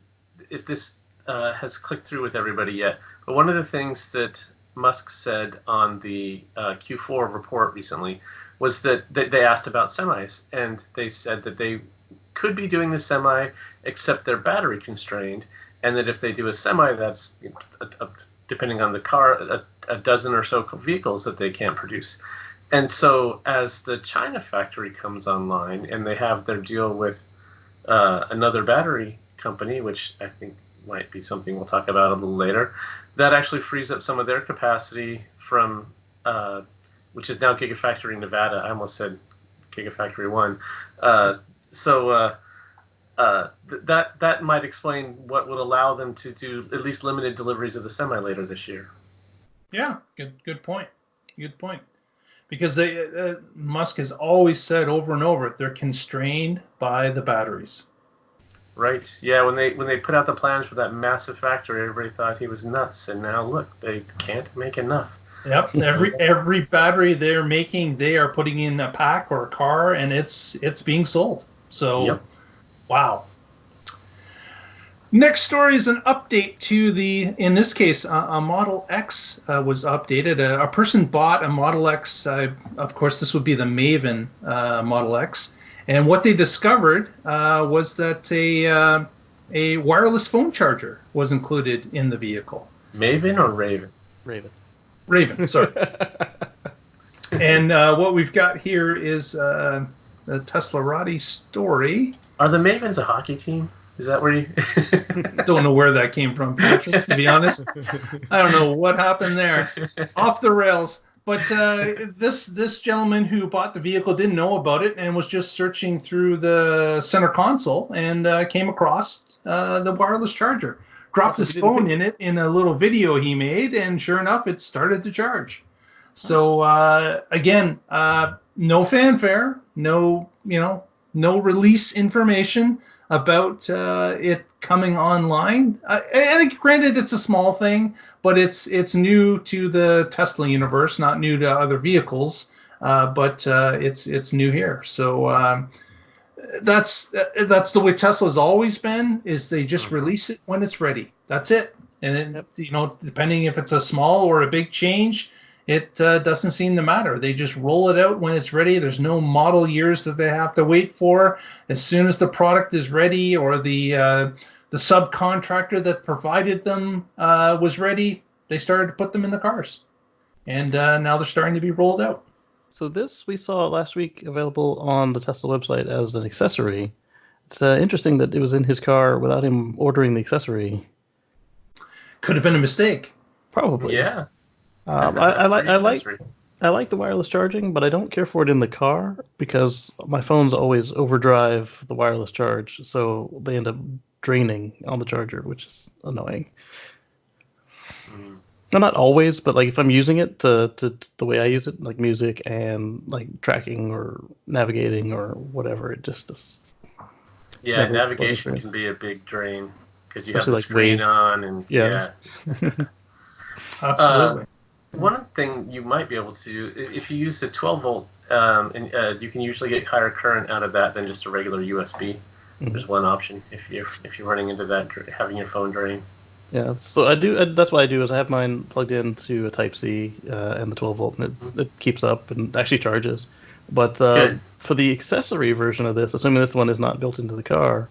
this has clicked through with everybody yet, but one of the things that Musk said on the Q4 report recently was that they asked about semis, and they said that they could be doing the semi, except they're battery constrained, and that if they do a semi, that's depending on the car, a dozen or so vehicles that they can't produce. And so as the China factory comes online and they have their deal with another battery company, which I think might be something we'll talk about a little later, that actually frees up some of their capacity from, which is now GigaFactory Nevada. I almost said GigaFactory 1. That might explain what would allow them to do at least limited deliveries of the semi later this year. Yeah, good point. Good point. Because Musk has always said over and over they're constrained by the batteries. Right. Yeah. When they put out the plans for that massive factory, everybody thought he was nuts, and now look, they can't make enough. Yep. Every battery they're making, they are putting in a pack or a car, and it's being sold. So. Yep. Wow. Next story is an update to in this case, a Model X was updated. A person bought a Model X. Of course, this would be the Maven Model X. And what they discovered was that a wireless phone charger was included in the vehicle. Maven or Raven? Raven, sorry. And what we've got here is the Teslarati story. Are the Mavens a hockey team? Is that where you... Don't know where that came from, Patrick, to be honest. I don't know what happened there. Off the rails. But this gentleman who bought the vehicle didn't know about it and was just searching through the center console and came across the wireless charger. Dropped his phone in it in a little video he made, and sure enough, it started to charge. So again, no fanfare, no no release information about it coming online. And granted, it's a small thing, but it's new to the Tesla universe, not new to other vehicles. But it's new here. So that's the way Tesla's always been. Is they just release it when it's ready. That's it. And then, depending if it's a small or a big change, it doesn't seem to matter. They just roll it out when it's ready. There's no model years that they have to wait for. As soon as the product is ready, or the subcontractor that provided them was ready, they started to put them in the cars. And now they're starting to be rolled out. So this we saw last week available on the Tesla website as an accessory. It's interesting that it was in his car without him ordering the accessory. Could have been a mistake. Probably. Yeah. I like the wireless charging, but I don't care for it in the car because my phones always overdrive the wireless charge, so they end up draining on the charger, which is annoying. Well, not always, but like if I'm using it to the way I use it, like music and like tracking or navigating or whatever, it just is. Yeah, navigation can be a big drain because you have the like screen waves. on and Yeah. Absolutely. One thing you might be able to do, if you use the 12 volt, and you can usually get higher current out of that than just a regular USB. There's one option if you're running into that, having your phone drain. Yeah, so I do. That's what I do is I have mine plugged into a Type C and the 12 volt, and it keeps up and actually charges. But for the accessory version of this, assuming this one is not built into the car,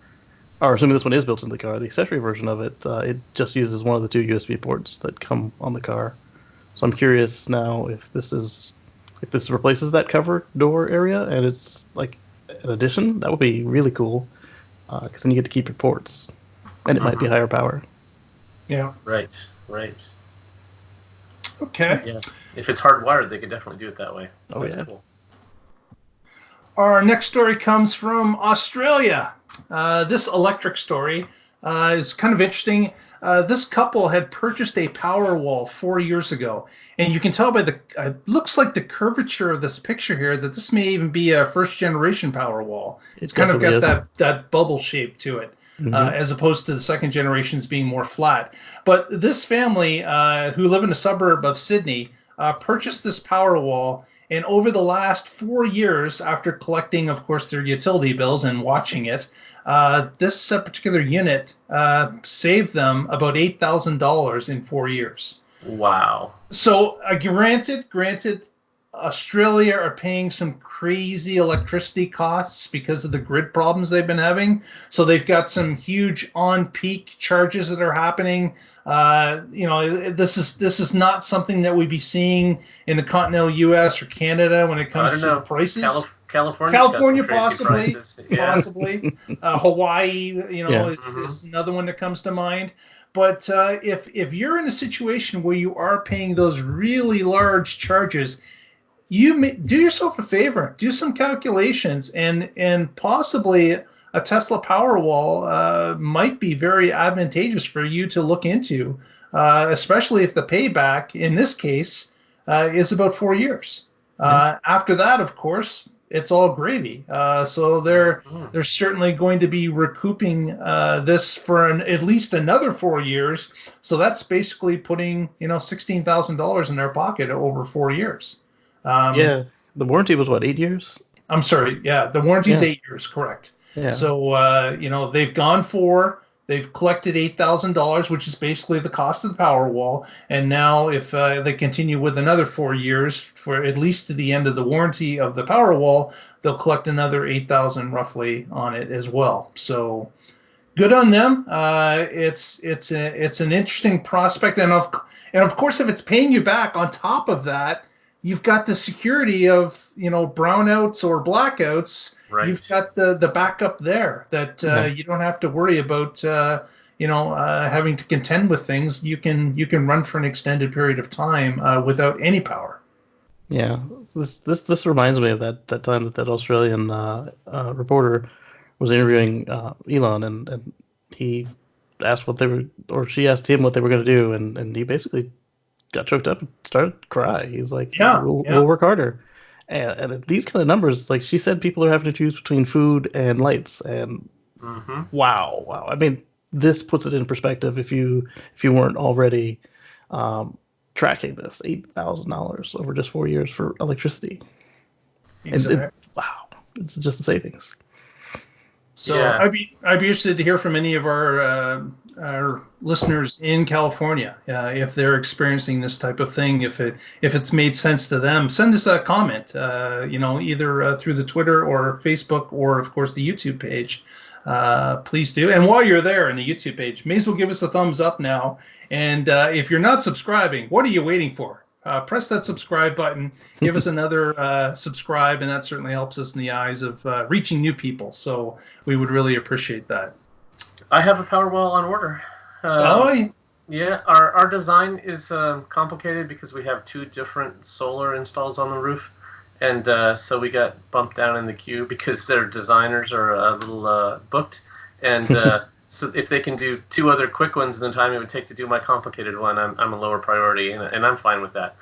or assuming this one is built into the car, the accessory version of it, it just uses one of the two USB ports that come on the car. So I'm curious now if this replaces that cover door area and it's like an addition. That would be really cool because then you get to keep your ports, and it might be higher power. Yeah. Right. Okay. Yeah. If it's hardwired, they could definitely do it that way. Oh, That's yeah. cool. Our next story comes from Australia. This electric story is kind of interesting. This couple had purchased a Powerwall 4 years ago, and you can tell by looks like the curvature of this picture here that this may even be a first generation Powerwall. It's kind of got that bubble shape to it, as opposed to the second generations being more flat. But this family, who live in a suburb of Sydney, purchased this Powerwall. And over the last 4 years, after collecting, of course, their utility bills and watching it, this particular unit saved them about $8,000 in 4 years. Wow. So granted, Australia are paying some crazy electricity costs because of the grid problems they've been having. So they've got some huge on-peak charges that are happening. This is not something that we'd be seeing in the continental U.S. or Canada when it comes to the prices. California possibly, yeah. possibly. Hawaii, is another one that comes to mind. But if you're in a situation where you are paying those really large charges, do yourself a favor, do some calculations, and possibly a Tesla Powerwall might be very advantageous for you to look into, especially if the payback in this case is about 4 years. After that, of course, it's all gravy. So they're certainly going to be recouping this for at least another 4 years. So that's basically putting $16,000 in their pocket over 4 years. The warranty was what, 8 years? I'm sorry. Yeah, the warranty is 8 years, correct. Yeah. So they've gone 4. They've collected $8,000, which is basically the cost of the Powerwall. And now, if they continue with another 4 years, for at least to the end of the warranty of the Powerwall, they'll collect another $8,000 roughly on it as well. So, good on them. It's an interesting prospect, and of course, if it's paying you back on top of that, you've got the security of brownouts or blackouts. Right. You've got the backup there that you don't have to worry about. Having to contend with things. You can run for an extended period of time without any power. Yeah, this reminds me of that time that Australian reporter was interviewing Elon, and he asked she asked him what they were going to do, and he basically got choked up and started to cry. He's like, we'll work harder. And at these kind of numbers, like she said, people are having to choose between food and lights. And wow. I mean, this puts it in perspective. If you weren't already tracking this, $8,000 over just 4 years for electricity. Exactly. And wow, it's just the savings. So yeah. I'd be interested to hear from any of our listeners in California if they're experiencing this type of thing. If it's made sense to them, send us a comment. Either through the Twitter or Facebook or of course the YouTube page. Please do. And while you're there in the YouTube page, may as well give us a thumbs up now. And if you're not subscribing, what are you waiting for? Press that subscribe button, give us another subscribe, and that certainly helps us in the eyes of reaching new people. So we would really appreciate that. I have a Powerwall on order. Yeah, our design is complicated because we have 2 different solar installs on the roof. And so we got bumped down in the queue because their designers are a little booked. And so if they can do 2 other quick ones in the time it would take to do my complicated one, I'm a lower priority, and I'm fine with that.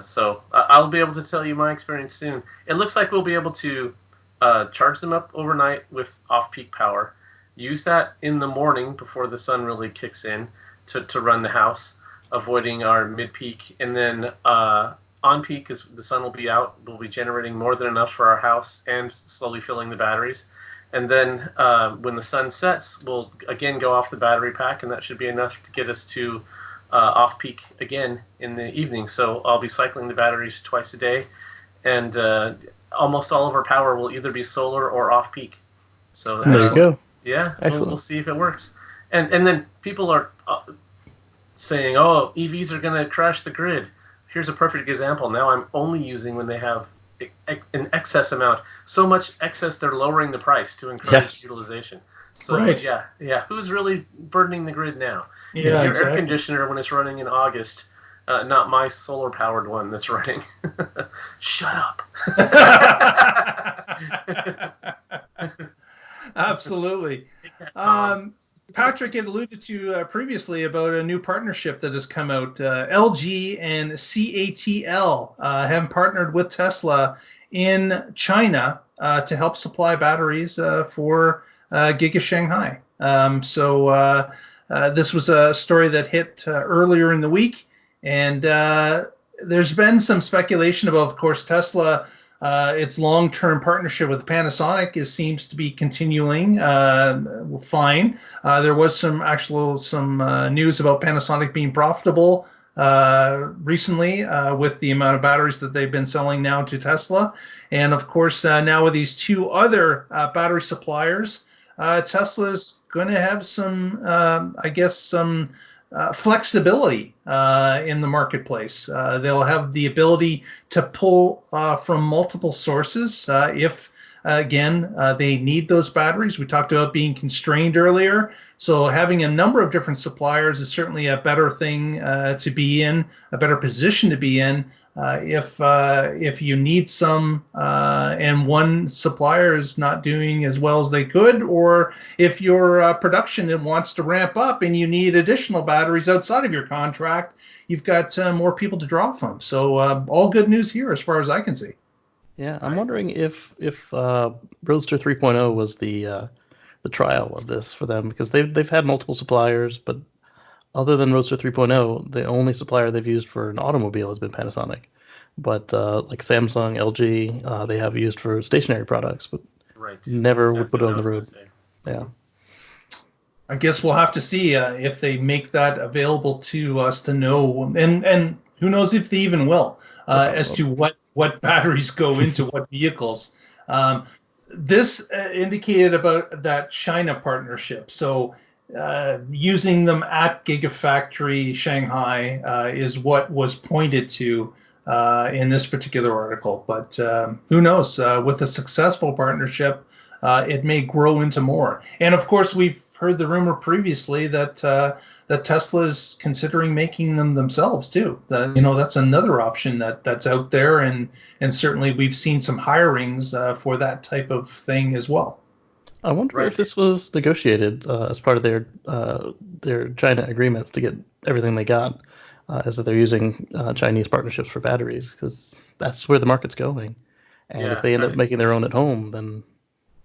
So I'll be able to tell you my experience soon. It looks like we'll be able to charge them up overnight with off-peak power, use that in the morning before the sun really kicks in to run the house, avoiding our mid-peak, and then on peak, as the sun will be out, we'll be generating more than enough for our house and slowly filling the batteries. And then when the sun sets, we'll again go off the battery pack, and that should be enough to get us to off-peak again in the evening. So I'll be cycling the batteries twice a day, and almost all of our power will either be solar or off-peak. So there you go. Yeah, we'll see if it works. And then people are saying, oh, EVs are going to crash the grid. Here's a perfect example. Now I'm only using when they have an excess amount. So much excess, they're lowering the price to encourage utilization. So right. yeah. Who's really burdening the grid now? Yeah, it's your air conditioner when it's running in August, not my solar-powered one that's running. Shut up. Absolutely. Patrick had alluded to previously about a new partnership that has come out. LG and CATL have partnered with Tesla in China to help supply batteries for Giga Shanghai. So this was a story that hit earlier in the week, and there's been some speculation about, of course, Tesla. Its long-term partnership with Panasonic seems to be continuing fine. There was some news about Panasonic being profitable recently with the amount of batteries that they've been selling now to Tesla. And of course, now with these 2 other battery suppliers, Tesla's going to have some flexibility in the marketplace. They'll have the ability to pull from multiple sources if, again, they need those batteries. We talked about being constrained earlier. So having a number of different suppliers is certainly a better thing to be in, a better position to be in. If you need some and one supplier is not doing as well as they could, or if your production wants to ramp up and you need additional batteries outside of your contract, you've got more people to draw from. So all good news here as far as I can see. Yeah, I'm wondering if Roadster 3.0 was the trial of this for them, because they've had multiple suppliers, but other than Roadster 3.0, the only supplier they've used for an automobile has been Panasonic. But like Samsung, LG, they have used for stationary products, but never would put it on the road. Yeah. I guess we'll have to see if they make that available to us to know, and who knows if they even will, as to what batteries go into what vehicles. This indicated about that China partnership. So using them at GigaFactory Shanghai is what was pointed to in this particular article. But who knows? With a successful partnership, it may grow into more. And of course, we've heard the rumor previously that that Tesla is considering making them themselves too. That's another option that's out there, and certainly we've seen some hirings for that type of thing as well. I wonder if this was negotiated as part of their China agreements to get everything they got, is that they're using Chinese partnerships for batteries, because that's where the market's going. And if they end up making their own at home, then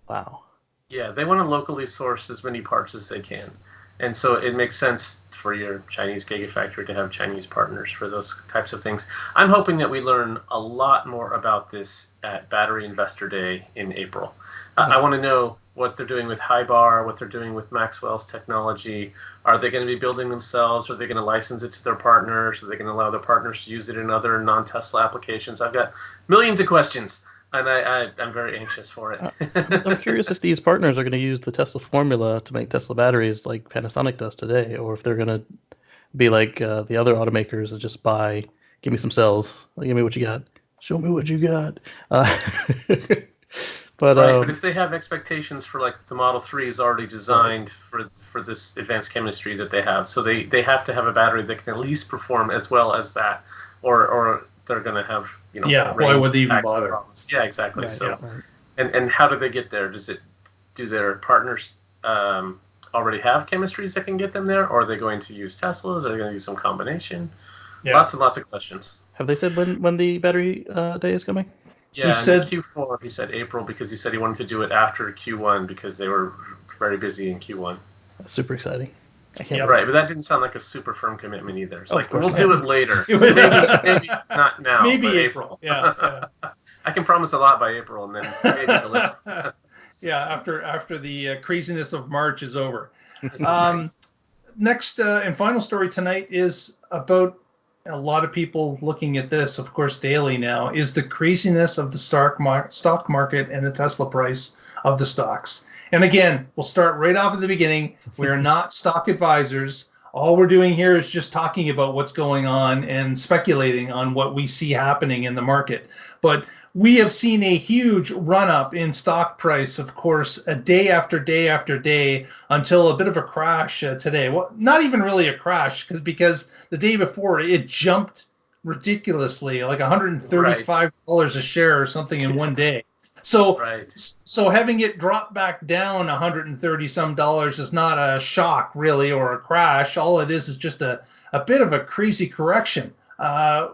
wow. Yeah, they want to locally source as many parts as they can. And so it makes sense for your Chinese Gigafactory to have Chinese partners for those types of things. I'm hoping that we learn a lot more about this at Battery Investor Day in April. I want to know what they're doing with Hybar, what they're doing with Maxwell's technology. Are they going to be building themselves? Are they going to license it to their partners? Are they going to allow their partners to use it in other non-Tesla applications? I've got millions of questions, and I'm very anxious for it. I'm curious if these partners are going to use the Tesla formula to make Tesla batteries like Panasonic does today, or if they're going to be like the other automakers and just give me some cells, give me what you got, show me what you got. But if they have expectations for like the Model 3 is already designed for this advanced chemistry that they have, so they have to have a battery that can at least perform as well as that, or they're going to have why would they even bother? Problems. Yeah, exactly. Yeah, so, yeah. And how do they get there? Do their partners already have chemistries that can get them there, or are they going to use Teslas? Are they going to use some combination? Yeah. Lots and lots of questions. Have they said when the battery day is coming? Yeah, he said Q4. He said April because he said he wanted to do it after Q1 because they were very busy in Q1. That's super exciting. Right, but that didn't sound like a super firm commitment either. It's like, we'll do it later. maybe not now, maybe but April. Yeah. I can promise a lot by April, and then maybe deliver. Yeah, after the craziness of March is over. Next and final story tonight is about a lot of people looking at this, of course, daily now, is the craziness of the stock market and the Tesla price of the stocks. And again, we'll start right off at the beginning. We are not stock advisors. All we're doing here is just talking about what's going on and speculating on what we see happening in the market. But we have seen a huge run-up in stock price, of course, a day after day after day until a bit of a crash today. Well, not even really a crash, because the day before it jumped ridiculously, like $135 a share or something in one day. So, so having it drop back down $130 some is not a shock really, or a crash. All it is just a bit of a crazy correction. I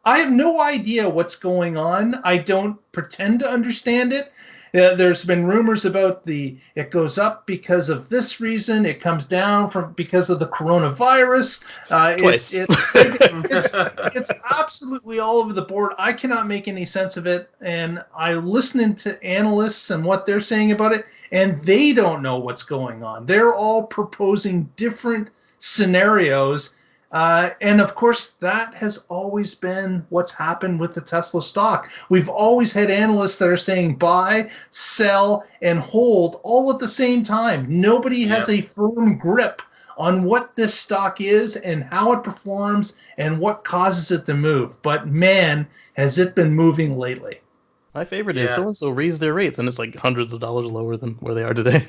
have no idea what's going on. I don't pretend to understand it. There's been rumors about it goes up because of this reason, it comes down because of the coronavirus. Twice. It's absolutely all over the board. I cannot make any sense of it, and I'm listening to analysts and what they're saying about it, and they don't know what's going on. They're all proposing different scenarios. And of course, that has always been what's happened with the Tesla stock. We've always had analysts that are saying buy, sell, and hold all at the same time. Nobody has a firm grip on what this stock is and how it performs and what causes it to move. But man, has it been moving lately. My favorite is so-and-so raised their rates, and it's like hundreds of dollars lower than where they are today.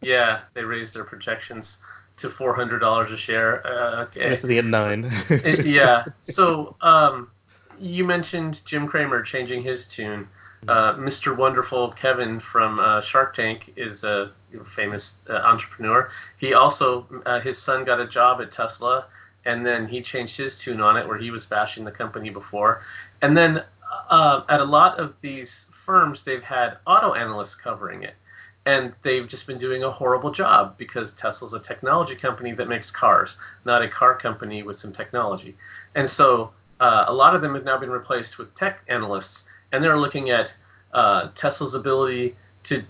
Yeah, they raised their projections to $400 a share. Okay. Sitting at 9. Yeah. So you mentioned Jim Cramer changing his tune. Mr. Wonderful Kevin from Shark Tank is a famous entrepreneur. He also, his son got a job at Tesla, and then he changed his tune on it where he was bashing the company before. And then at a lot of these firms, they've had auto analysts covering it. And they've just been doing a horrible job because Tesla's a technology company that makes cars, not a car company with some technology. And so a lot of them have now been replaced with tech analysts, and they're looking at Tesla's ability to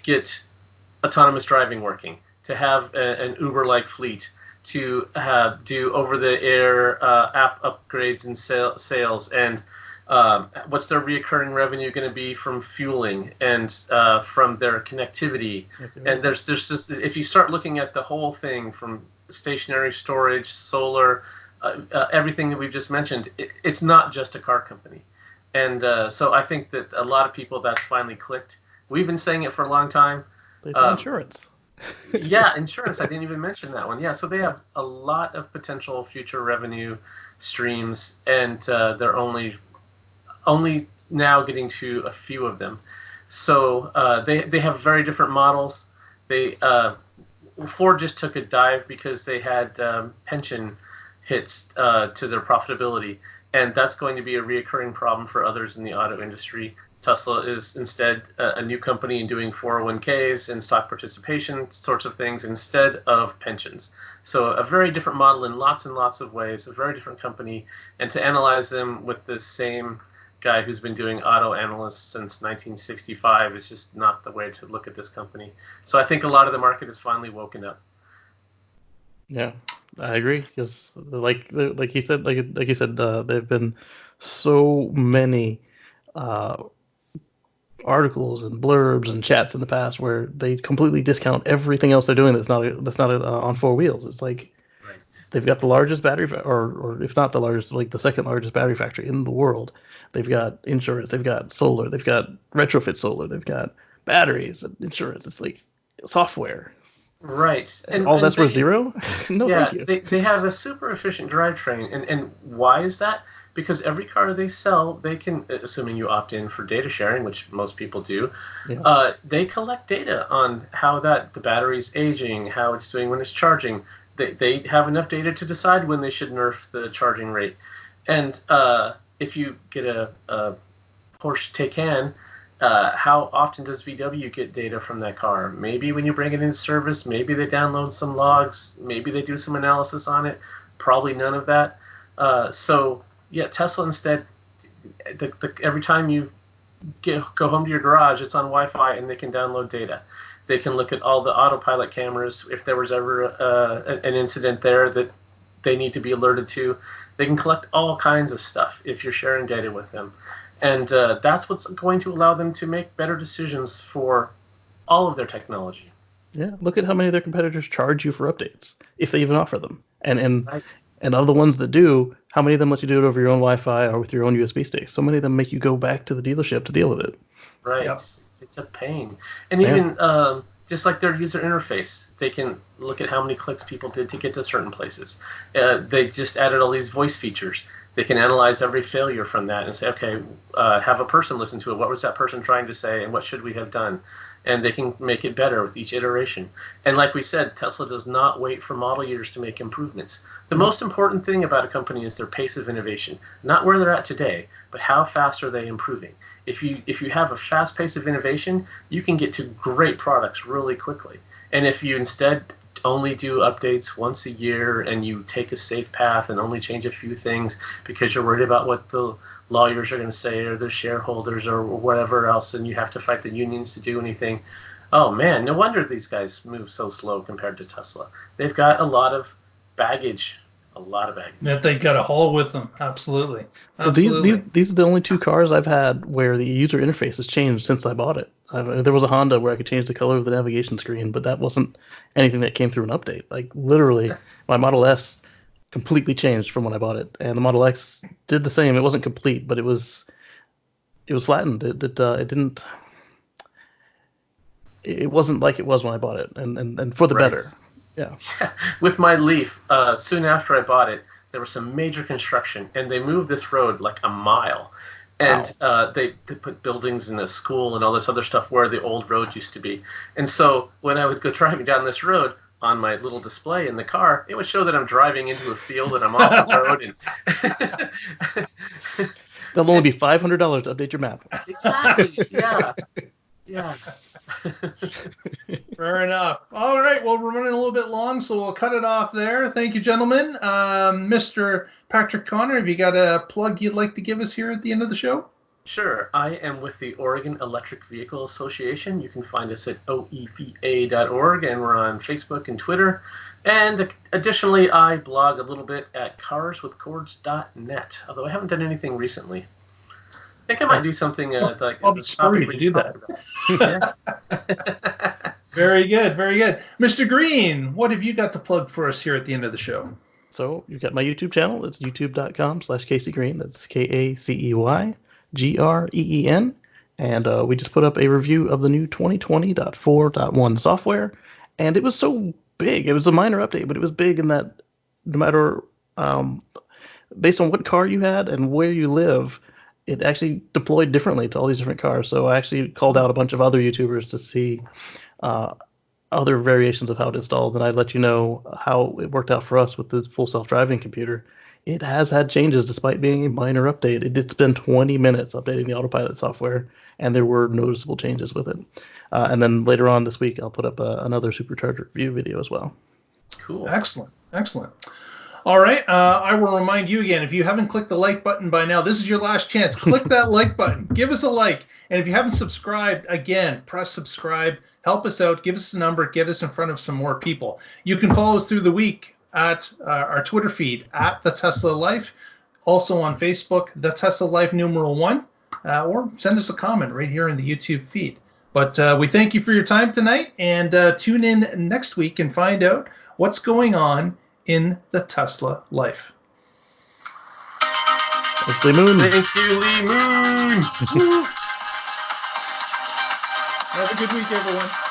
get autonomous driving working, to have an Uber-like fleet, to do over-the-air app upgrades and sales, and what's their reoccurring revenue going to be from fueling and from their connectivity. And there's just, if you start looking at the whole thing from stationary storage, solar, everything that we've just mentioned, it's not just a car company. And so I think that a lot of people, that's finally clicked. We've been saying it for a long time. They sell insurance. Yeah, insurance. I didn't even mention that one. Yeah, so they have a lot of potential future revenue streams, and they're only now getting to a few of them. So they have very different models. Ford just took a dive because they had pension hits to their profitability. And that's going to be a reoccurring problem for others in the auto industry. Tesla is instead a new company and doing 401ks and stock participation sorts of things instead of pensions. So a very different model in lots and lots of ways, a very different company. And to analyze them with the same guy who's been doing auto analysts since 1965 is just not the way to look at this company. So I think a lot of the market has finally woken up. Yeah, I agree. Because like you said, there have been so many articles and blurbs and chats in the past where they completely discount everything else they're doing that's not on four wheels. It's like they've got the largest battery, or if not the largest, like the second largest battery factory in the world. They've got insurance, they've got solar, they've got retrofit solar, they've got batteries, insurance. It's like software. Right. And all that's worth zero? No, yeah, thank you. They have a super efficient drivetrain. And why is that? Because every car they sell, they can, assuming you opt in for data sharing, which most people do, they collect data on how the battery's aging, how it's doing when it's charging. They have enough data to decide when they should nerf the charging rate. And if you get a Porsche Taycan, how often does VW get data from that car? Maybe when you bring it into service, maybe they download some logs, maybe they do some analysis on it. Probably none of that. So yeah, Tesla instead, every time you go home to your garage, it's on Wi-Fi and they can download data. They can look at all the autopilot cameras if there was ever an incident there that they need to be alerted to. They can collect all kinds of stuff if you're sharing data with them. And that's what's going to allow them to make better decisions for all of their technology. Yeah, look at how many of their competitors charge you for updates, if they even offer them. And right. And of the ones that do, how many of them let you do it over your own Wi-Fi or with your own USB stick? So many of them make you go back to the dealership to deal with it. Right. Yep. It's a pain. And even just like their user interface, they can look at how many clicks people did to get to certain places. They just added all these voice features. They can analyze every failure from that and say, okay, have a person listen to it. What was that person trying to say and what should we have done? And they can make it better with each iteration. And like we said, Tesla does not wait for model years to make improvements. The most important thing about a company is their pace of innovation, not where they're at today, but how fast are they improving. If you have a fast pace of innovation, you can get to great products really quickly. And if you instead only do updates once a year and you take a safe path and only change a few things because you're worried about what the lawyers are going to say or the shareholders or whatever else, and you have to fight the unions to do anything. Oh man, no wonder these guys move so slow compared to Tesla. They've got a lot of baggage. That they got to haul with them. Absolutely. So these are the only two cars I've had where the user interface has changed since I bought it. There was a Honda where I could change the color of the navigation screen, but that wasn't anything that came through an update. Like literally, my Model S completely changed from when I bought it, and the Model X did the same. It wasn't complete, but it was flattened. It wasn't like it was when I bought it, and for the better. Yeah. With my Leaf, soon after I bought it, there was some major construction, and they moved this road like a mile. And they put buildings in a school and all this other stuff where the old road used to be. And so when I would go driving down this road, on my little display in the car, it would show that I'm driving into a field and I'm off the road. And that'll only be $500 to update your map. Exactly. Yeah. Fair enough. All right. Well, we're running a little bit long, so we'll cut it off there. Thank you, gentlemen. Mr. Patrick Connor, have you got a plug you'd like to give us here at the end of the show? Sure. I am with the Oregon Electric Vehicle Association. You can find us at oeva.org, and we're on Facebook and Twitter. And additionally, I blog a little bit at carswithcords.net, although I haven't done anything recently. I think I might do something like I'll be spurry to do that. Very good, very good. Mr. Green, what have you got to plug for us here at the end of the show? So you've got my YouTube channel. It's youtube.com/Casey Green. That's KACEYGREEN. And we just put up a review of the new 2020.4.1 software. And it was so big. It was a minor update, but it was big in that no matter based on what car you had and where you live, it actually deployed differently to all these different cars. So I actually called out a bunch of other YouTubers to see other variations of how it installed, and I'd let you know how it worked out for us with the full self-driving computer. it has had changes despite being a minor update. It did spend 20 minutes updating the autopilot software, and there were noticeable changes with it. And then later on this week, I'll put up another Supercharger review video as well. Cool. Excellent. Excellent. All right. I will remind you again, if you haven't clicked the like button by now, this is your last chance. Click that like button. Give us a like. And if you haven't subscribed, again, press subscribe. Help us out. Give us a number. Get us in front of some more people. You can follow us through the week at our Twitter feed, at The Tesla Life. Also on Facebook, The Tesla Life #1. Or send us a comment right here in the YouTube feed. But we thank you for your time tonight, and tune in next week and find out what's going on in the Tesla life. Thanks, Lee Moon. Thank you, Lee Moon. Have a good week, everyone.